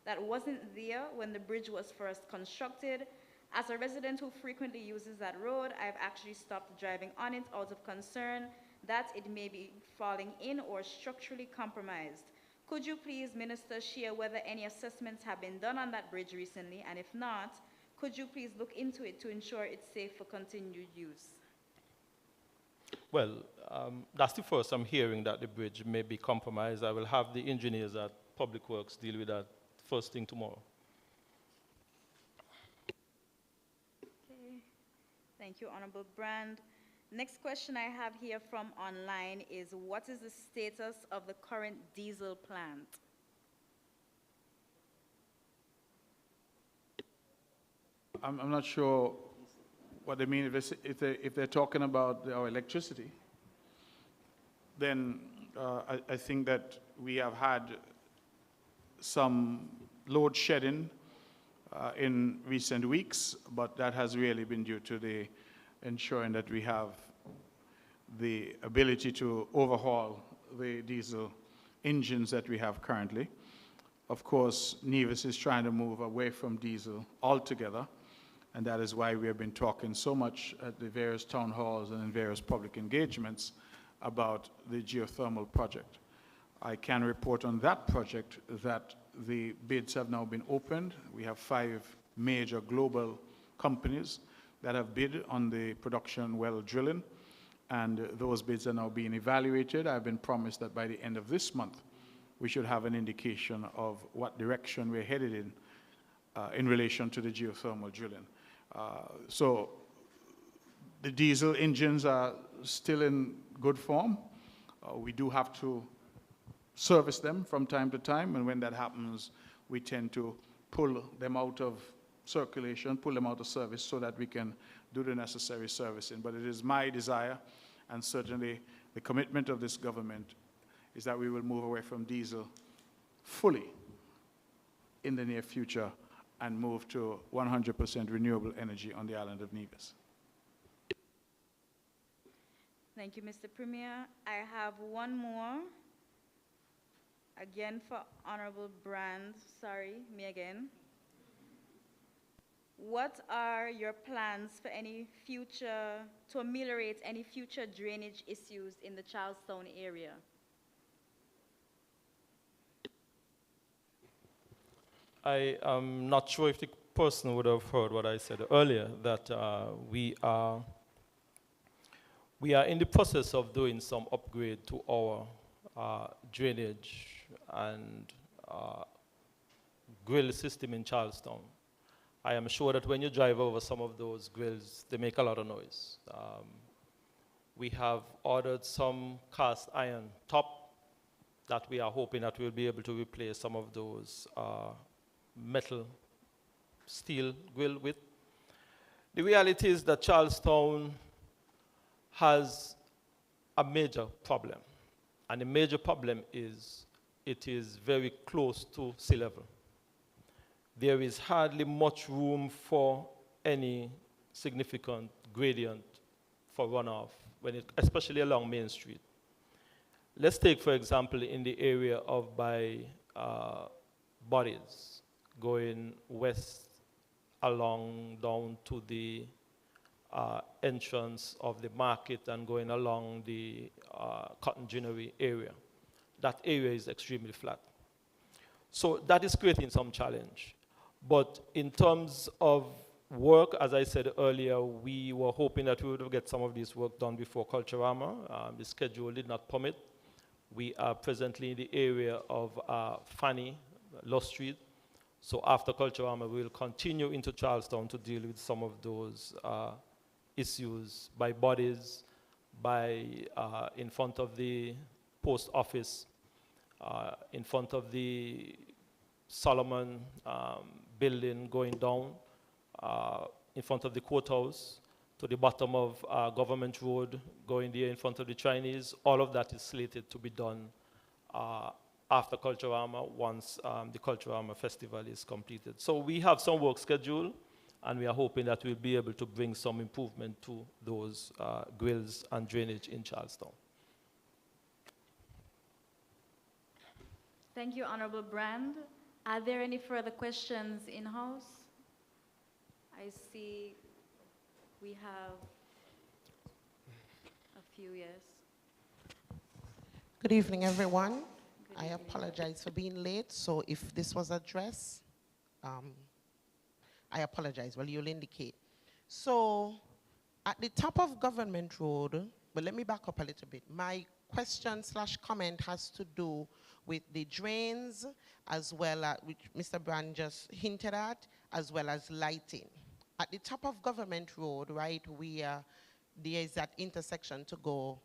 that wasn't there when the bridge was first constructed. As a resident who frequently uses that road, I've actually stopped driving on it out of concern that it may be falling in or structurally compromised. Could you please, Minister, share whether any assessments have been done on that bridge recently, and if not, could you please look into it to ensure it's safe for continued use? Well, that's the first I'm hearing that the bridge may be compromised. I will have the engineers at Public Works deal with that first thing tomorrow. Thank you, Honorable Brand. Next question I have here from online is, what is the status of the current diesel plant? I'm not sure what they mean. If they're talking about our electricity, then I think that we have had some load shedding in recent weeks, but that has really been due to the ensuring that we have the ability to overhaul the diesel engines that we have currently. Of course, Nevis is trying to move away from diesel altogether, and that is why we have been talking so much at the various town halls and in various public engagements about the geothermal project. I can report on that project that the bids have now been opened. We have 5 major global companies that have bid on the production well drilling, and those bids are now being evaluated. I've been promised that by the end of this month, we should have an indication of what direction we're headed in relation to the geothermal drilling. So the diesel engines are still in good form. We do have to service them from time to time, and when that happens, we tend to pull them out of circulation, pull them out of service so that we can do the necessary servicing. But it is my desire, and certainly the commitment of this government, is that we will move away from diesel fully in the near future and move to 100% renewable energy on the island of Nevis. Thank you, Mr. Premier. I have one more. Again for Honorable Brand, sorry, me again. What are your plans for to ameliorate any future drainage issues in the Charlestown area? I am not sure if the person would have heard what I said earlier, that we are in the process of doing some upgrade to our drainage and grill system in Charlestown. I am sure that when you drive over some of those grills, they make a lot of noise. We have ordered some cast iron top that we are hoping that we'll be able to replace some of those metal steel grill with. The reality is that Charlestown has a major problem. And the major problem is it is very close to sea level. There is hardly much room for any significant gradient for runoff, especially along Main Street. Let's take, for example, in the area of by Bodies, going west along down to the entrance of the market and going along the cotton ginnery area. That area is extremely flat. So that is creating some challenge. But in terms of work, as I said earlier, we were hoping that we would get some of this work done before Culturama. The schedule did not permit. We are presently in the area of Fanny, Lost Street. So after Culturama, we will continue into Charlestown to deal with some of those issues by bodies, by in front of the post office, in front of the Solomon building going down, in front of the courthouse, to the bottom of Government Road, going there in front of the Chinese. All of that is slated to be done after Culturama, once the Culturama festival is completed. So we have some work scheduled, and we are hoping that we'll be able to bring some improvement to those grills and drainage in Charlestown. Thank you, Honorable Brand. Are there any further questions in-house? I see we have a few, yes. Good evening, everyone. I apologize for being late, so if this was addressed, I apologize. Well, you'll indicate. So, at the top of Government Road, but let me back up a little bit. My question/comment has to do with the drains, as well as, which Mr. Brand just hinted at, as well as lighting. At the top of Government Road, right, there is that intersection to go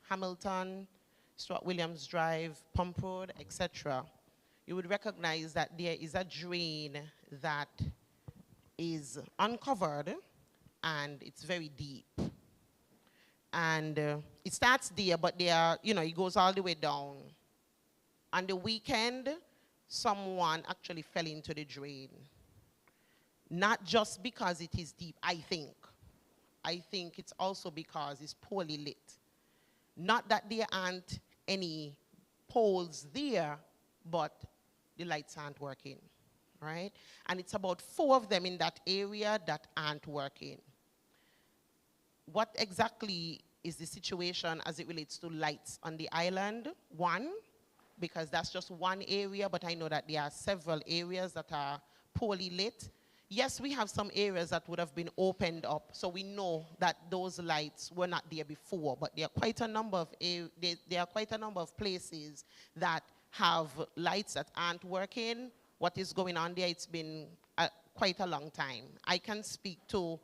Hamilton, Stuart Williams Drive, Pump Road, etc. You would recognize that there is a drain that is uncovered and it's very deep. And it starts there, but there, it goes all the way down. On the weekend, someone actually fell into the drain. Not just because it is deep, I think. I think it's also because it's poorly lit. Not that there aren't any poles there, but the lights aren't working, right? And it's about 4 of them in that area that aren't working. What exactly is the situation as it relates to lights on the island? One, because that's just one area, but I know that there are several areas that are poorly lit. Yes, we have some areas that would have been opened up, so we know that those lights were not there before, but there are quite a number of places that have lights that aren't working. What is going on there, it's been quite a long time. I can speak to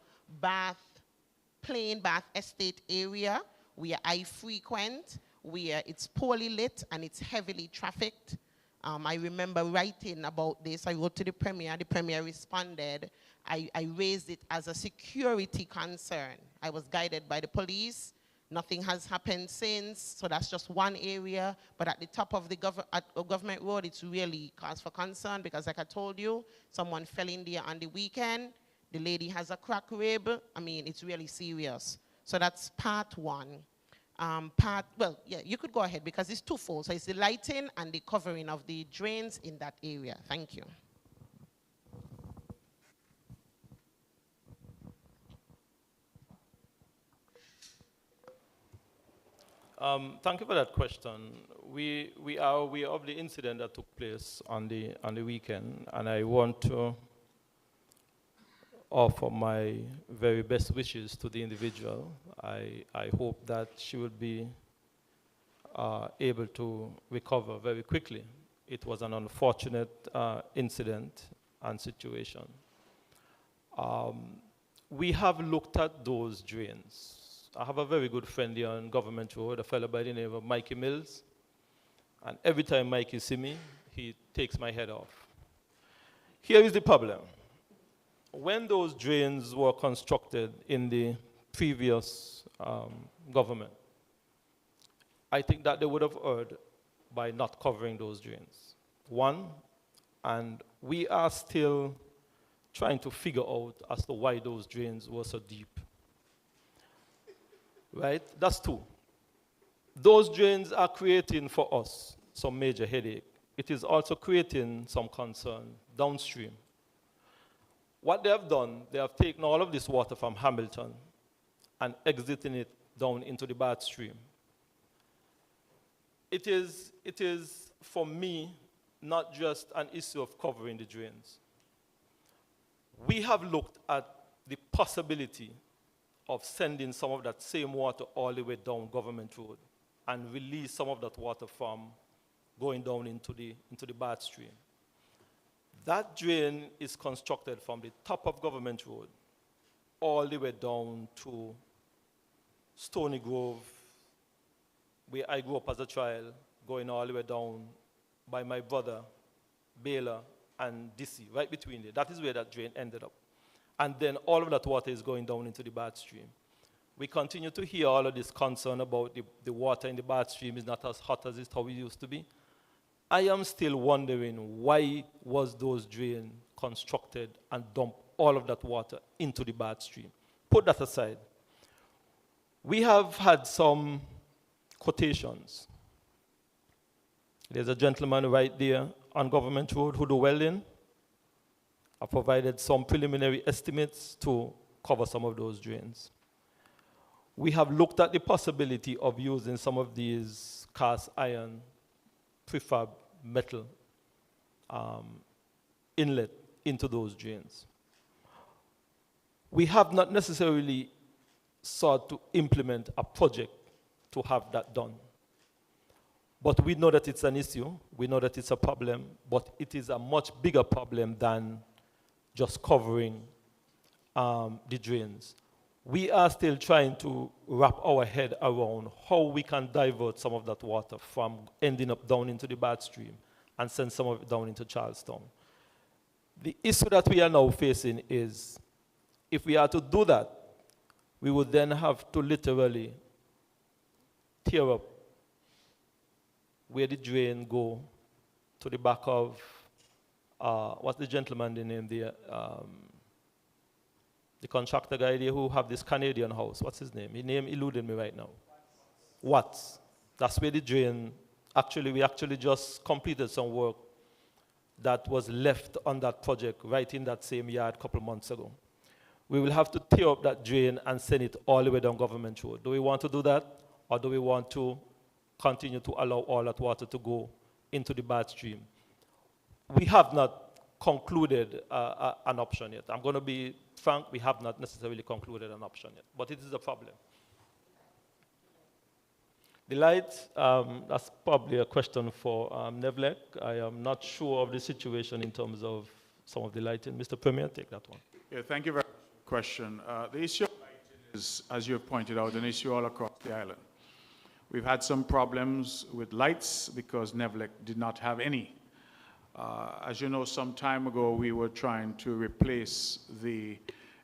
Plain Bath Estate area, where I frequent, where it's poorly lit and it's heavily trafficked. I remember writing about this. I wrote to the Premier responded. I raised it as a security concern. I was guided by the police. Nothing has happened since, so that's just one area. But at the top of the Government Road, it's really cause for concern because, like I told you, someone fell in there on the weekend. The lady has a cracked rib. I mean, it's really serious. So that's part one. You could go ahead because it's twofold. So it's the lighting and the covering of the drains in that area. Thank you. Thank you for that question. We are aware of the incident that took place on the weekend, and I want to offer my very best wishes to the individual. I hope that she will be able to recover very quickly. It was an unfortunate incident and situation. We have looked at those drains. I have a very good friend here on Government Road, a fellow by the name of Mikey Mills. And every time Mikey sees me, he takes my head off. Here is the problem. When those drains were constructed in the previous government, I think that they would have erred by not covering those drains. One, and we are still trying to figure out as to why those drains were so deep. Right? That's two. Those drains are creating for us some major headache. It is also creating some concern downstream. What they have done, they have taken all of this water from Hamilton and exiting it down into the Bath stream. It is, for me, not just an issue of covering the drains. We have looked at the possibility of sending some of that same water all the way down Government Road and release some of that water from going down into the Bath stream. That drain is constructed from the top of Government Road all the way down to Stony Grove, where I grew up as a child, going all the way down by my brother, Baylor, and DC, right between there. That is where that drain ended up. And then all of that water is going down into the Bath stream. We continue to hear all of this concern about the water in the Bath stream is not as hot as how it used to be. I am still wondering why was those drains constructed and dump all of that water into the Bath stream. Put that aside. We have had some quotations. There's a gentleman right there on Government Road who do welding. I provided some preliminary estimates to cover some of those drains. We have looked at the possibility of using some of these cast iron prefab metal inlet into those drains. We have not necessarily sought to implement a project to have that done. But we know that it's an issue, we know that it's a problem, but it is a much bigger problem than just covering the drains. We are still trying to wrap our head around how we can divert some of that water from ending up down into the Bath stream and send some of it down into Charlestown. The issue that we are now facing is, if we are to do that, we would then have to literally tear up where the drain go to the back of, what's the gentleman name there? The contractor guy there who have this Canadian house. What's his name? His name eluding me right now. Watts. That's where the drain, we actually just completed some work that was left on that project right in that same yard a couple months ago. We will have to tear up that drain and send it all the way down Government Road. Do we want to do that? Or do we want to continue to allow all that water to go into the Bath stream? We have not concluded an option yet. I'm going to be frank, we have not necessarily concluded an option yet, but it is a problem. The light, that's probably a question for Nevlec. I am not sure of the situation in terms of some of the lighting. Mr. Premier, take that one. Yeah, thank you very much for the question. The issue of lighting is, as you have pointed out, an issue all across the island. We've had some problems with lights because Nevlec did not have any. As you know, some time ago, we were trying to replace the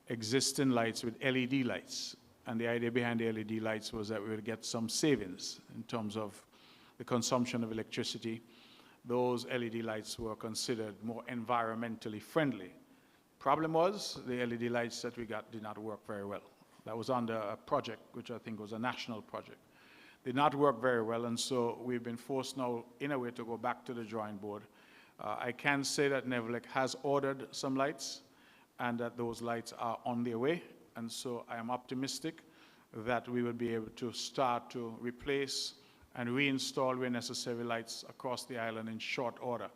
existing lights with LED lights. And the idea behind the LED lights was that we would get some savings in terms of the consumption of electricity. Those LED lights were considered more environmentally friendly. Problem was, the LED lights that we got did not work very well. That was under a project, which I think was a national project. Did not work very well, and so we've been forced now, in a way, to go back to the drawing board. I can say that Nevlec has ordered some lights, and that those lights are on their way. And so I am optimistic that we will be able to start to replace and reinstall where necessary lights across the island in short order.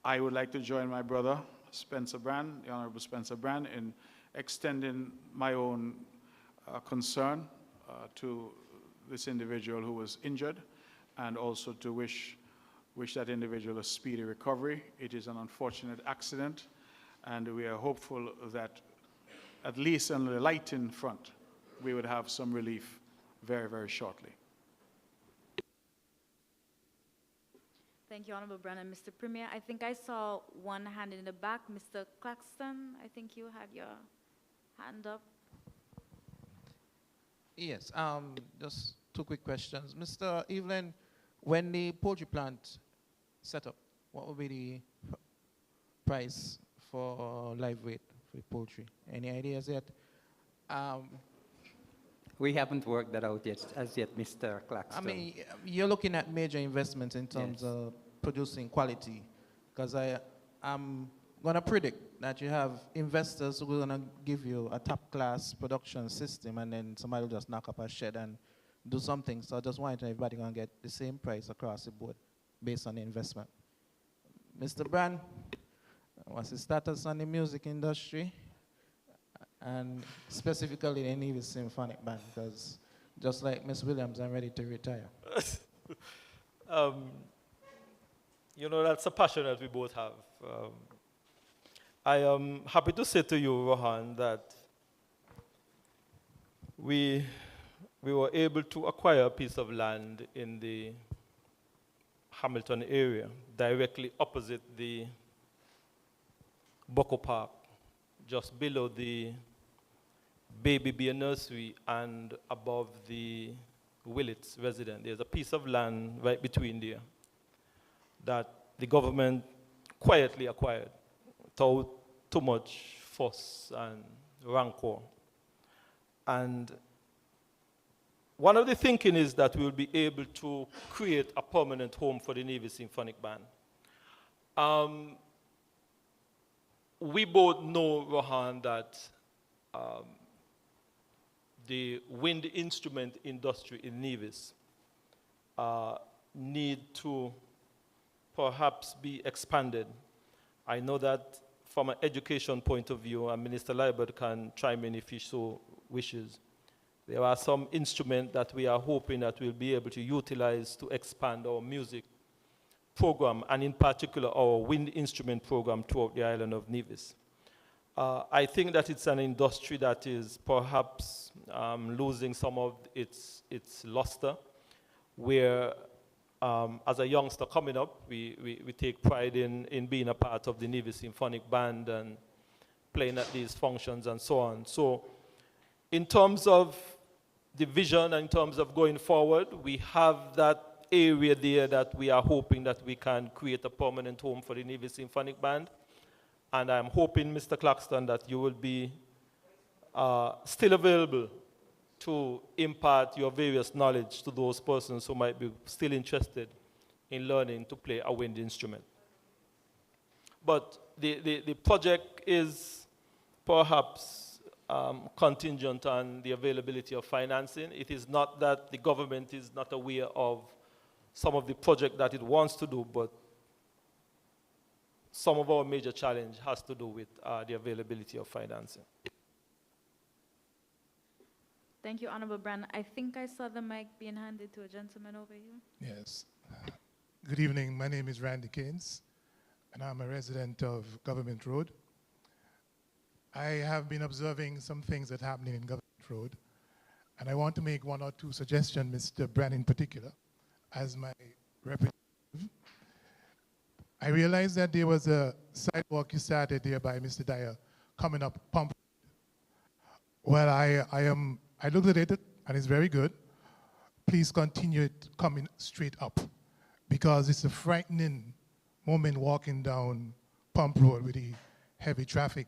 I would like to join my brother, Spencer Brand, the Honorable Spencer Brand, in extending my own concern to this individual who was injured, and also to wish that individual a speedy recovery. It is an unfortunate accident, and we are hopeful that at least on the lighting front, we would have some relief very, very shortly. Thank you, Honorable Brandon. Mr. Premier, I think I saw one hand in the back. Mr. Claxton, I think you had your hand up. Yes, just two quick questions. Mr. Evelyn, when the poultry plant set up, what will be the price for live weight for the poultry? Any ideas yet? We haven't worked that out yet, as yet, Mr. Claxton. I mean, you're looking at major investments in terms of producing quality, because I'm gonna predict that you have investors who are gonna give you a top-class production system, and then somebody will just knock up a shed and do something. So I just wanted to know everybody gonna get the same price across the board based on the investment. Mr. Brand, what's the status on the music industry? And specifically the Nevis Symphonic Band, because just like Miss Williams, I'm ready to retire. You know, that's a passion that we both have. I am happy to say to you, Rohan, that we were able to acquire a piece of land in the Hamilton area, directly opposite the Boko Park, just below the Baby Bear Nursery and above the Willits residence. There's a piece of land right between there that the government quietly acquired without too much fuss and rancor. And one of the thinking is that we'll be able to create a permanent home for the Nevis Symphonic Band. We both know, Rohan, that the wind instrument industry in Nevis need to perhaps be expanded. I know that from an education point of view, and Minister Liebert can chime in if he so wishes, there are some instruments that we are hoping that we'll be able to utilize to expand our music program, and in particular our wind instrument program throughout the island of Nevis. I think that it's an industry that is perhaps losing some of its luster, where as a youngster coming up, we take pride in being a part of the Nevis Symphonic Band and playing at these functions and so on. So in terms of the vision and in terms of going forward, we have that area there that we are hoping that we can create a permanent home for the Nevis Symphonic Band. And I'm hoping, Mr. Claxton, that you will be still available to impart your various knowledge to those persons who might be still interested in learning to play a wind instrument. But the project is perhaps contingent on the availability of financing. It is not that the government is not aware of some of the project that it wants to do, but some of our major challenge has to do with the availability of financing. Thank you, Honorable Brand. I think I saw the mic being handed to a gentleman over here. Yes. Good evening. My name is Randy Keynes, and I'm a resident of Government Road. I have been observing some things that are happening in Government Road, and I want to make one or two suggestions, Mr. Brand in particular, as my representative. I realized that there was a sidewalk you started there by Mr. Dyer coming up Pump. Well, I looked at it and it's very good. Please continue it coming straight up, because it's a frightening moment walking down Pump Road with the heavy traffic.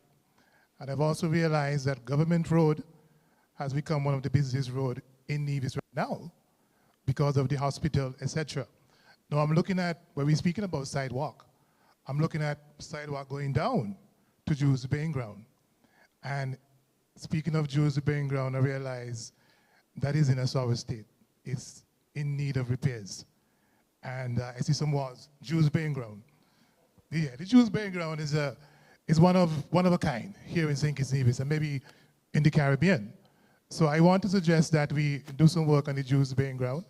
And I've also realized that Government Road has become one of the busiest roads in Nevis right now because of the hospital, etc. Now I'm looking at, when we're speaking about sidewalk, I'm looking at sidewalk going down to Jews Baying Ground. And speaking of Jews Baying Ground, I realize that is in a sour state. It's in need of repairs. And I see some walls, Jews Baying Ground. Yeah, the Jews Baying Ground is one of a kind here in St. Kitts Nevis and maybe in the Caribbean. So I want to suggest that we do some work on the Jews Baying Ground.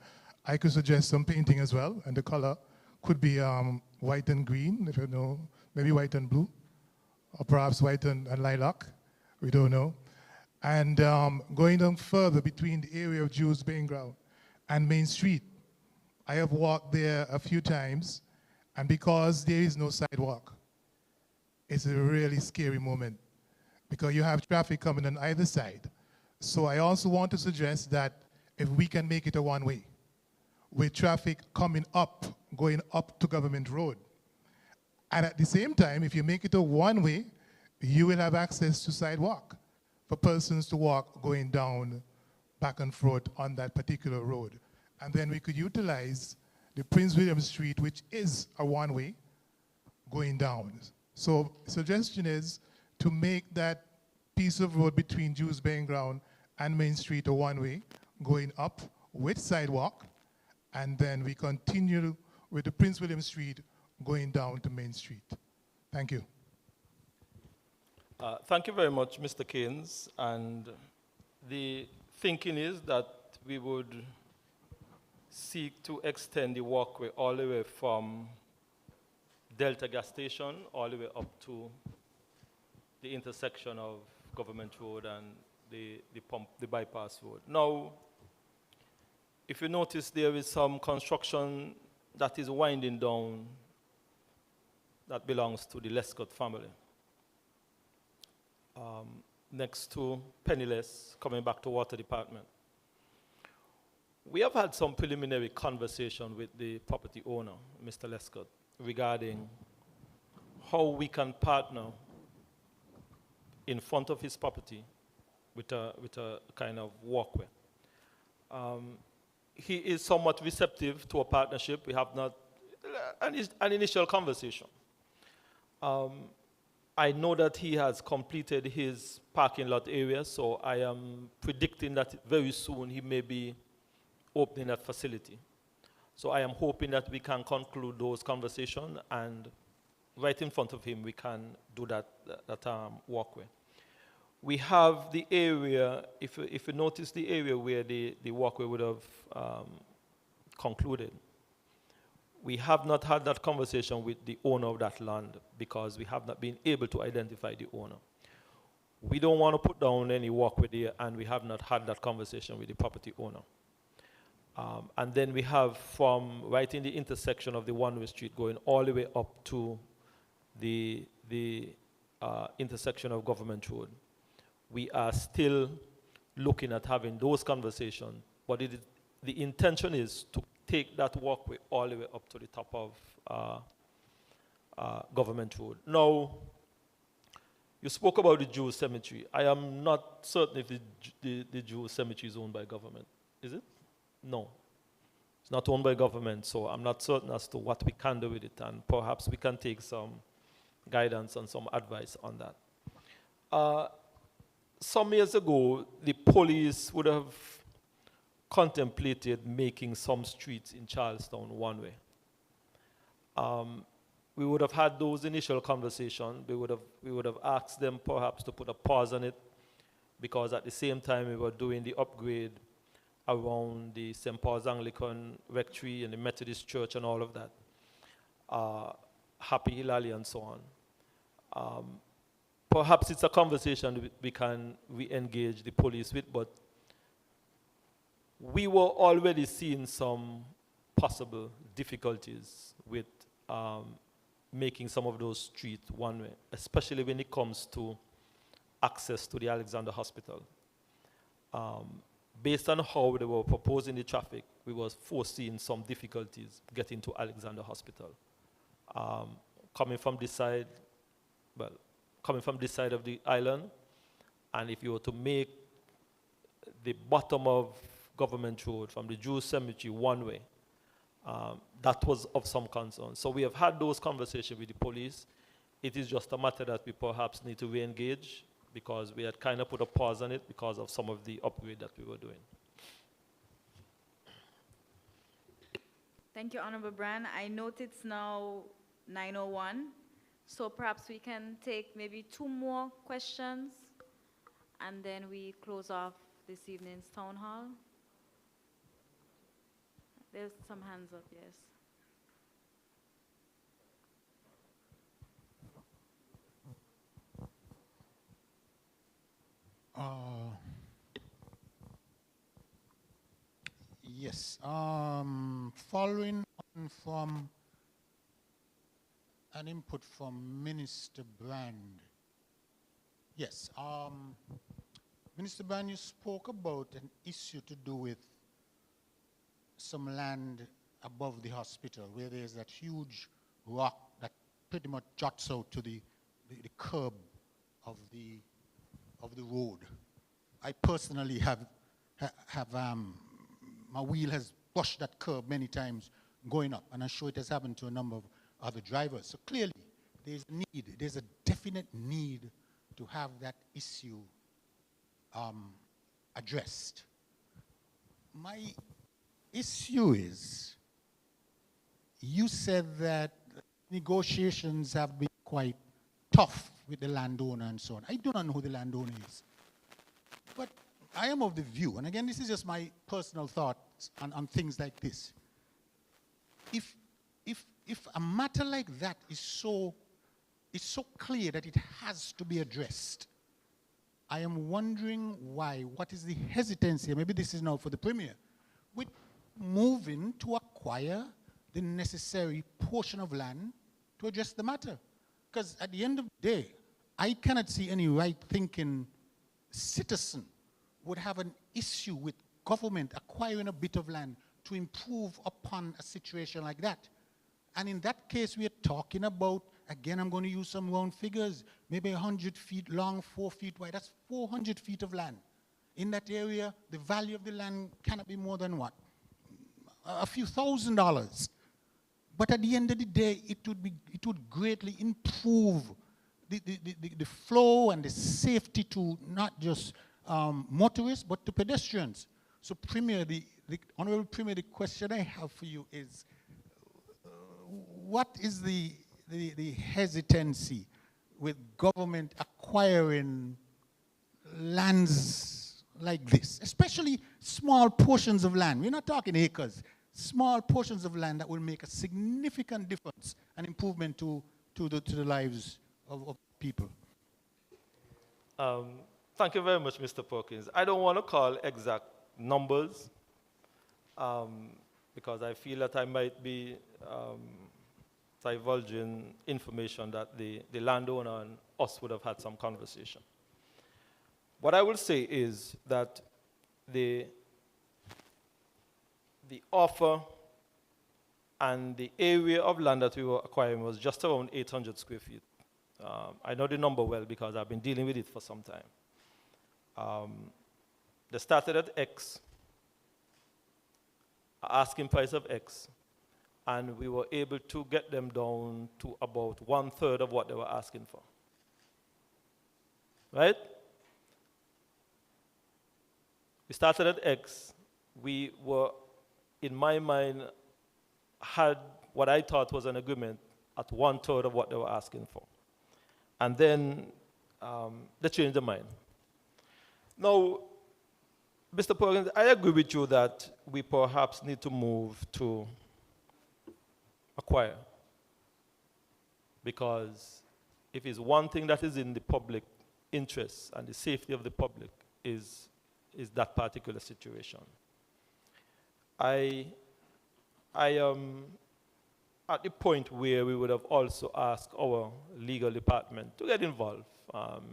I could suggest some painting as well, and the color could be white and green, if you know, maybe white and blue, or perhaps white and lilac, we don't know. And going down further between the area of Jews Baying Ground and Main Street, I have walked there a few times, and because there is no sidewalk, it's a really scary moment, because you have traffic coming on either side. So I also want to suggest that if we can make it a one-way, with traffic coming up, going up to Government Road. And at the same time, if you make it a one-way, you will have access to sidewalk for persons to walk going down back and forth on that particular road. And then we could utilize the Prince William Street, which is a one-way, going down. So suggestion is to make that piece of road between Jews Baying Ground and Main Street a one-way, going up with sidewalk, and then we continue with the Prince William Street going down to Main Street. Thank you. Thank you very much, Mr. Keynes. And the thinking is that we would seek to extend the walkway all the way from Delta gas station all the way up to the intersection of Government Road and the bypass road. Now, if you notice, there is some construction that is winding down that belongs to the Lescott family. Next to Penniless, coming back to Water Department. We have had some preliminary conversation with the property owner, Mr. Lescott, regarding how we can partner in front of his property with a kind of walkway. He is somewhat receptive to a partnership. We have not an initial conversation. I know that he has completed his parking lot area, so I am predicting that very soon he may be opening that facility. So I am hoping that we can conclude those conversations, and right in front of him we can do that walkway. We have the area, if you notice the area where the walkway would have concluded. We have not had that conversation with the owner of that land because we have not been able to identify the owner. We don't want to put down any walkway there, and we have not had that conversation with the property owner. And then we have from right in the intersection of the one-way street going all the way up to the intersection of Government Road. We are still looking at having those conversations, but the intention is to take that walkway all the way up to the top of Government Road. Now, you spoke about the Jewish cemetery. I am not certain if the Jewish cemetery is owned by government. Is it? No. It's not owned by government, so I'm not certain as to what we can do with it, and perhaps we can take some guidance and some advice on that. Some years ago, the police would have contemplated making some streets in Charlestown one way. We would have had those initial conversations. We would have asked them perhaps to put a pause on it, because at the same time we were doing the upgrade around the St. Paul's Anglican Rectory and the Methodist Church and all of that, Happy Hilali and so on. Perhaps it's a conversation we can re-engage the police with, but we were already seeing some possible difficulties with making some of those streets one way, especially when it comes to access to the Alexander Hospital. Based on how they were proposing the traffic, we were foreseeing some difficulties getting to Alexander Hospital. Coming from this side of the island, and if you were to make the bottom of Government Road from the Jewish cemetery one way, that was of some concern. So we have had those conversations with the police. It is just a matter that we perhaps need to re-engage, because we had kind of put a pause on it because of some of the upgrade that we were doing. Thank you, Honorable Brand. I note it's now 9:01, so perhaps we can take maybe 2 more questions, and then we close off this evening's town hall. There's some hands up, yes. Yes, following on from an input from Minister Brand. Yes, Minister Brand, you spoke about an issue to do with some land above the hospital where there's that huge rock that pretty much juts out to the curb of the road. I personally have my wheel has brushed that curb many times going up, and I'm sure it has happened to a number of other drivers. So clearly, there's a need, there's a definite need to have that issue addressed. My issue is, you said that negotiations have been quite tough with the landowner and so on. I do not know who the landowner is. But I am of the view, and again, this is just my personal thoughts on things like this. If a matter like that is so clear that it has to be addressed, I am wondering why, what is the hesitancy, maybe this is now for the Premier, with moving to acquire the necessary portion of land to address the matter. Because at the end of the day, I cannot see any right-thinking citizen would have an issue with government acquiring a bit of land to improve upon a situation like that. And in that case, we are talking about, again, I'm going to use some round figures, maybe 100 feet long, 4 feet wide. That's 400 feet of land. In that area, the value of the land cannot be more than what? A few $1,000s. But at the end of the day, it would greatly improve the flow and the safety to not just motorists, but to pedestrians. So Premier, the Honorable Premier, the question I have for you is, what is the hesitancy with government acquiring lands like this, especially small portions of land? We're not talking acres. Small portions of land that will make a significant difference and improvement to the lives of people. Thank you very much, Mr. Perkins. I don't want to call exact numbers because I feel that I might be divulging information that the landowner and us would have had some conversation. What I will say is that the offer and the area of land that we were acquiring was just around 800 square feet. I know the number well because I've been dealing with it for some time. They started at X, asking price of X, and we were able to get them down to about 1/3 of what they were asking for. Right? We started at X. We were, in my mind, had what I thought was an agreement at 1/3 of what they were asking for. And then they changed their mind. Now, Mr. Perkins, I agree with you that we perhaps need to move to acquire. Because if it's one thing that is in the public interest and the safety of the public is that particular situation. I am at the point where we would have also asked our legal department to get involved.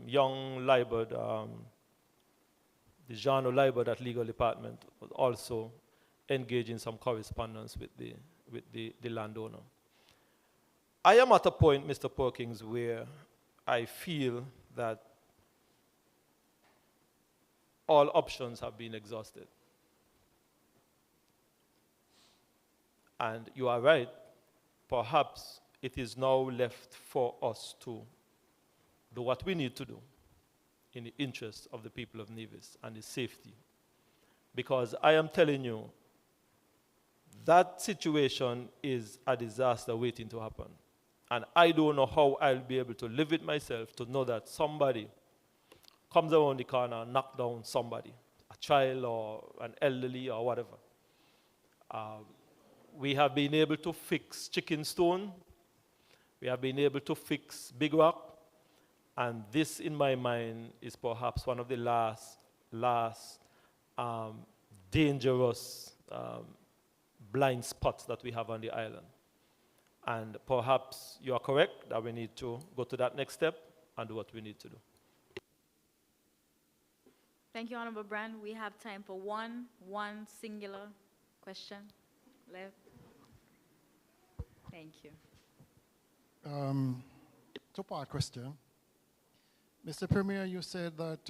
Young Libert, the Jean Libert at legal department was also engaged in some correspondence with the landowner. I am at a point, Mr. Perkins, where I feel that all options have been exhausted. And you are right, perhaps it is now left for us to do what we need to do in the interest of the people of Nevis and the safety. Because I am telling you, that situation is a disaster waiting to happen. And I don't know how I'll be able to live with myself to know that somebody comes around the corner and knocks down somebody, a child or an elderly or whatever. We have been able to fix Chicken Stone. We have been able to fix Big Rock. And this, in my mind, is perhaps one of the last dangerous blind spots that we have on the island. And perhaps you are correct that we need to go to that next step and do what we need to do. Thank you, Honorable Brand. We have time for one singular question left. Thank you. Two-part question. Mr. Premier, you said that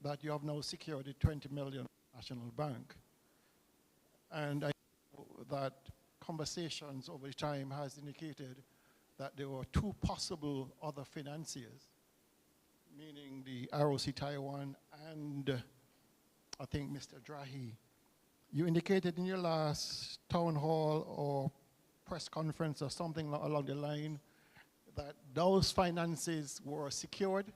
that you have now secured the 20 million National Bank. And I know that conversations over time has indicated that there were two possible other financiers, meaning the ROC Taiwan and I think Mr. Drahi. You indicated in your last town hall or press conference or something along the line that those finances were secured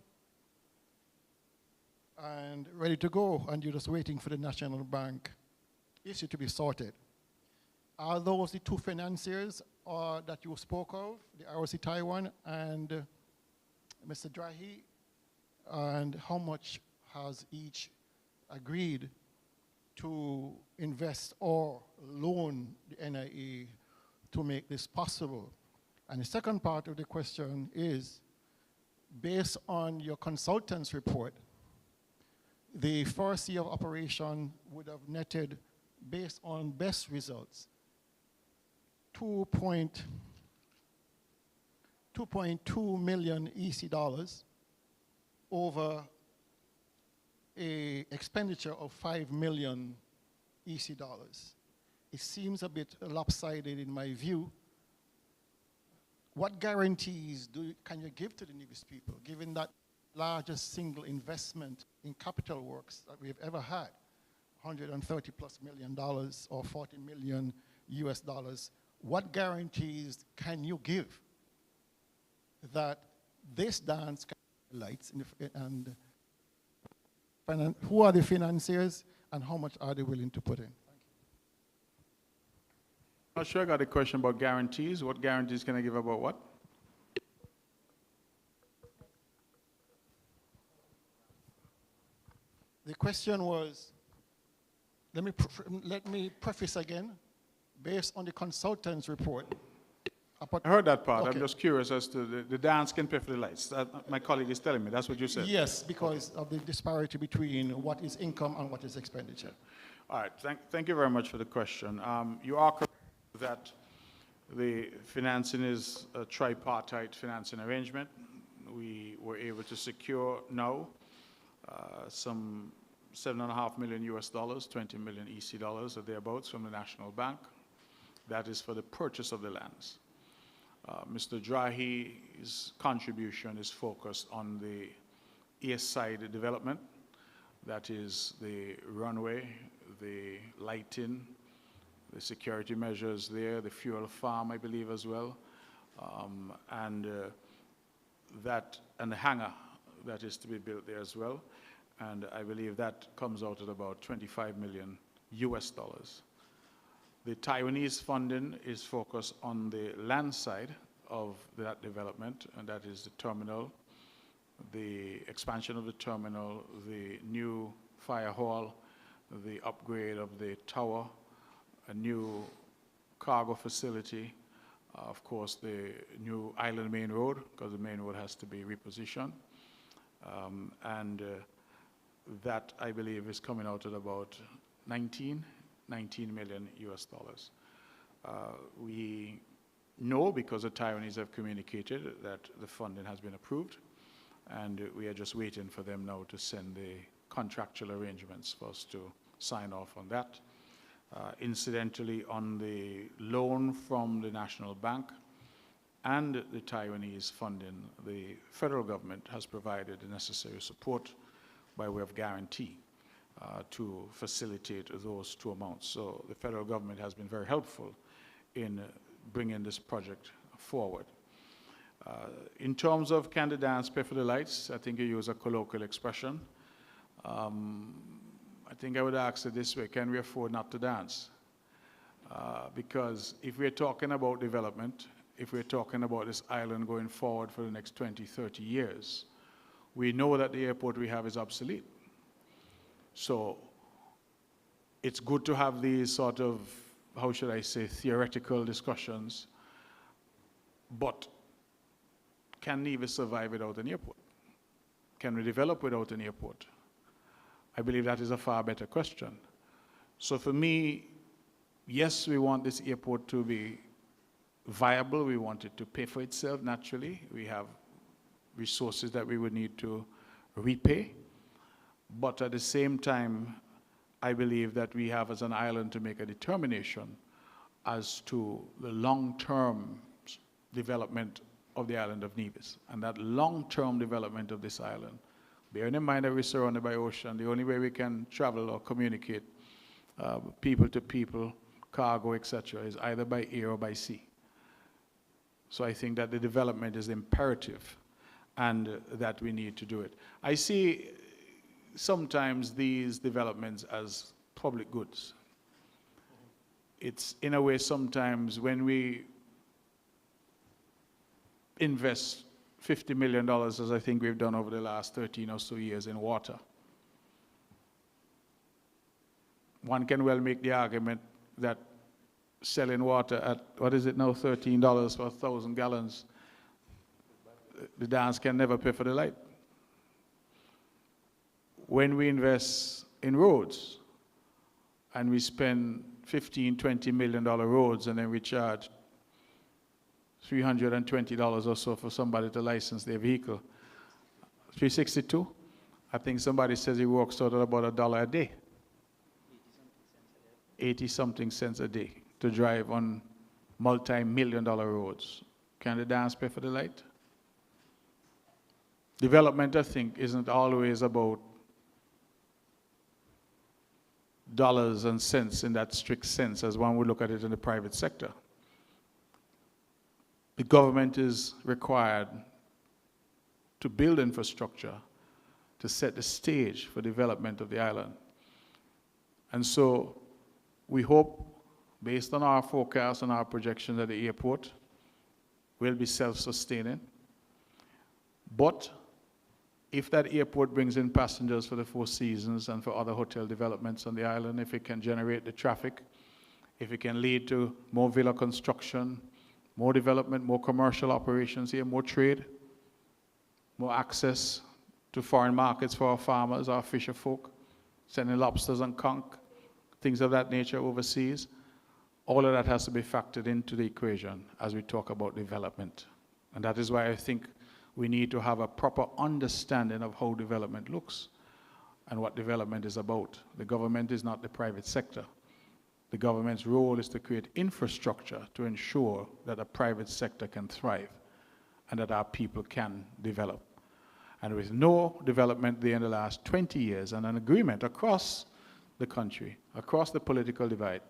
and ready to go, and you're just waiting for the National Bank issue to be sorted. Are those the two financiers that you spoke of, the ROC Taiwan and Mr. Drahi? And how much has each agreed to invest or loan the NIA to make this possible? And the second part of the question is, based on your consultant's report, the first year of operation would have netted, based on best results, 2.2 million EC dollars over a expenditure of 5 million EC dollars. It seems a bit lopsided in my view. What guarantees can you give to the Nevis people, given that largest single investment in capital works that we've ever had, $130+ million or 40 million US dollars? What guarantees can you give that this dance can be lights and who are the financiers and how much are they willing to put in? I'm not sure I got a question about guarantees. What guarantees can I give about what? The question was, let me preface again, based on the consultant's report. I heard that part. Okay. I'm just curious as to the dance can pay for the lights. My colleague is telling me. That's what you said. Yes, because of the disparity between what is income and what is expenditure. All right. Thank you very much for the question. You are correct that the financing is a tripartite financing arrangement. We were able to secure now some $7.5 million US dollars, 20 million EC dollars or thereabouts from the National Bank. That is for the purchase of the lands. Mr. Drahi's contribution is focused on the east side development. That is the runway, the lighting, the security measures there, the fuel farm, I believe, as well, and the hangar that is to be built there as well. And I believe that comes out at about 25 million US dollars. The Taiwanese funding is focused on the land side of that development, and that is the terminal, the expansion of the terminal, the new fire hall, the upgrade of the tower, a new cargo facility, of course the new island main road, because the main road has to be repositioned. That, I believe, is coming out at about 19 million US dollars. We know, because the Taiwanese have communicated, that the funding has been approved, and we are just waiting for them now to send the contractual arrangements for us to sign off on that. Incidentally, on the loan from the National Bank and the Taiwanese funding, the federal government has provided the necessary support by way of guarantee to facilitate those two amounts. So the federal government has been very helpful in bringing this project forward. In terms of can the dance pay for the lights, I think you use a colloquial expression. I think I would ask it this way: can we afford not to dance? Because if we're talking about development, if we're talking about this island going forward for the next 20, 30 years, we know that the airport we have is obsolete. So it's good to have these sort of, how should I say, theoretical discussions, but can Nevis survive without an airport? Can we develop without an airport? I believe that is a far better question. So for me, yes, we want this airport to be viable. We want it to pay for itself naturally. We have resources that we would need to repay. But at the same time, I believe that we have as an island to make a determination as to the long-term development of the island of Nevis and that long-term development of this island. Bearing in mind that we're surrounded by ocean, the only way we can travel or communicate people to people, cargo, etc., is either by air or by sea. So I think that the development is imperative and that we need to do it. I see sometimes these developments as public goods. It's in a way sometimes when we invest $50 million, as I think we've done over the last 13 or so years in water, one can well make the argument that selling water at, what is it now, $13 for 1,000 gallons, the dance can never pay for the light. When we invest in roads and we spend $15, $20 million roads and then we charge $320 or so for somebody to license their vehicle, 362, I think somebody says he works out at about $1 a day. 80-something cents a day to drive on multi-million-dollar roads. Can the dance pay for the light? Development, I think, isn't always about dollars and cents in that strict sense as one would look at it in the private sector. The government is required to build infrastructure to set the stage for development of the island. And so we hope, based on our forecast and our projections at the airport, we'll be self-sustaining. But if that airport brings in passengers for the Four Seasons and for other hotel developments on the island, if it can generate the traffic, if it can lead to more villa construction, more development, more commercial operations here, more trade, more access to foreign markets for our farmers, our fisher folk, sending lobsters and conch, things of that nature overseas, all of that has to be factored into the equation as we talk about development. And that is why I think we need to have a proper understanding of how development looks and what development is about. The government is not the private sector. The government's role is to create infrastructure to ensure that the private sector can thrive and that our people can develop. And with no development there in the last 20 years and an agreement across the country, across the political divide,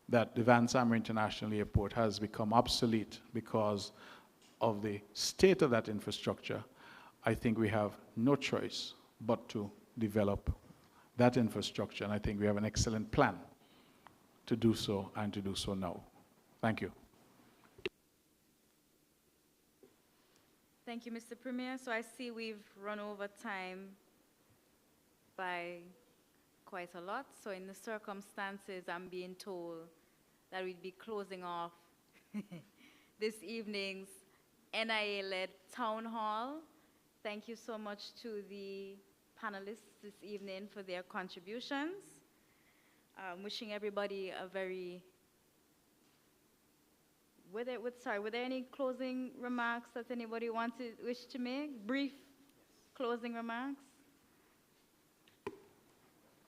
that the Van Samer International Airport has become obsolete because of the state of that infrastructure, I think we have no choice but to develop that infrastructure. And I think we have an excellent plan to do so and to do so now. Thank you. Thank you, Mr. Premier. So I see we've run over time by quite a lot. So in the circumstances, I'm being told that we'd be closing off this evening's NIA-led town hall. Thank you so much to the panelists this evening for their contributions. Wishing everybody a very, were there any closing remarks that anybody wish to make? Brief closing remarks?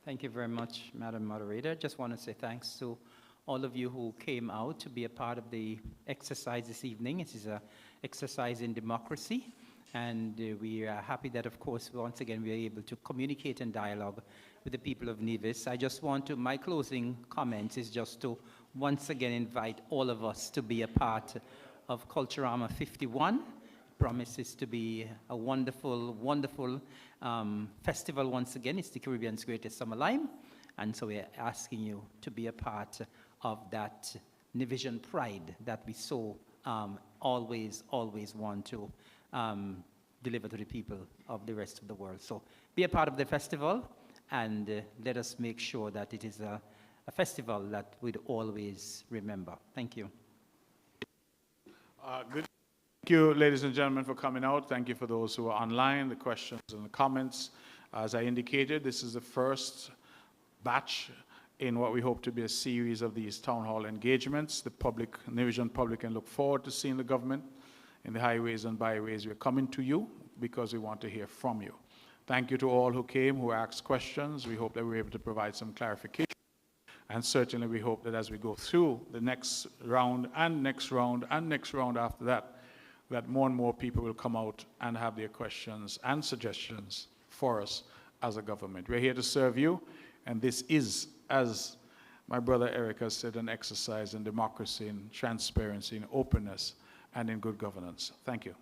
Thank you very much, Madam Moderator. Just want to say thanks to all of you who came out to be a part of the exercise this evening. It is an exercise in democracy, and we are happy that, of course, once again, we are able to communicate and dialogue with the people of Nevis. I just want to, my closing comments is just to once again invite all of us to be a part of Culturama 51. Promises to be a wonderful, wonderful festival once again. It's the Caribbean's greatest summer lime. And so we're asking you to be a part of that Nevisian pride that we so always want to deliver to the people of the rest of the world. So be a part of the festival, and let us make sure that it is a festival that we'd always remember. Thank you. Good. Thank you, ladies and gentlemen, for coming out. Thank you for those who are online, the questions and the comments. As I indicated, this is the first batch in what we hope to be a series of these town hall engagements. The public, Nevisian public, can look forward to seeing the government in the highways and byways. We're coming to you because we want to hear from you. Thank you to all who came, who asked questions. We hope that we're able to provide some clarification. And certainly we hope that as we go through the next round and next round and next round after that, that more and more people will come out and have their questions and suggestions for us as a government. We're here to serve you, and this is, as my brother Eric has said, an exercise in democracy, in transparency, in openness, and in good governance. Thank you.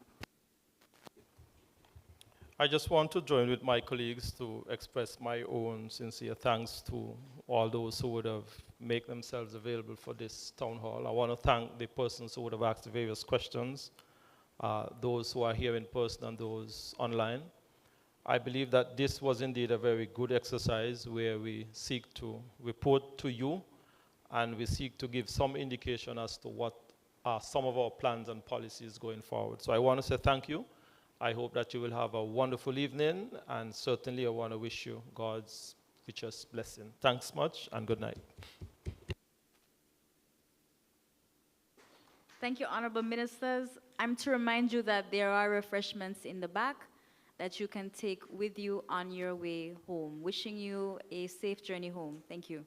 I just want to join with my colleagues to express my own sincere thanks to all those who would have made themselves available for this town hall. I want to thank the persons who would have asked the various questions, those who are here in person and those online. I believe that this was indeed a very good exercise where we seek to report to you and we seek to give some indication as to what are some of our plans and policies going forward. So I want to say thank you. I hope that you will have a wonderful evening, and certainly I want to wish you God's richest blessing. Thanks much, and good night. Thank you, Honorable Ministers. I'm to remind you that there are refreshments in the back that you can take with you on your way home. Wishing you a safe journey home. Thank you.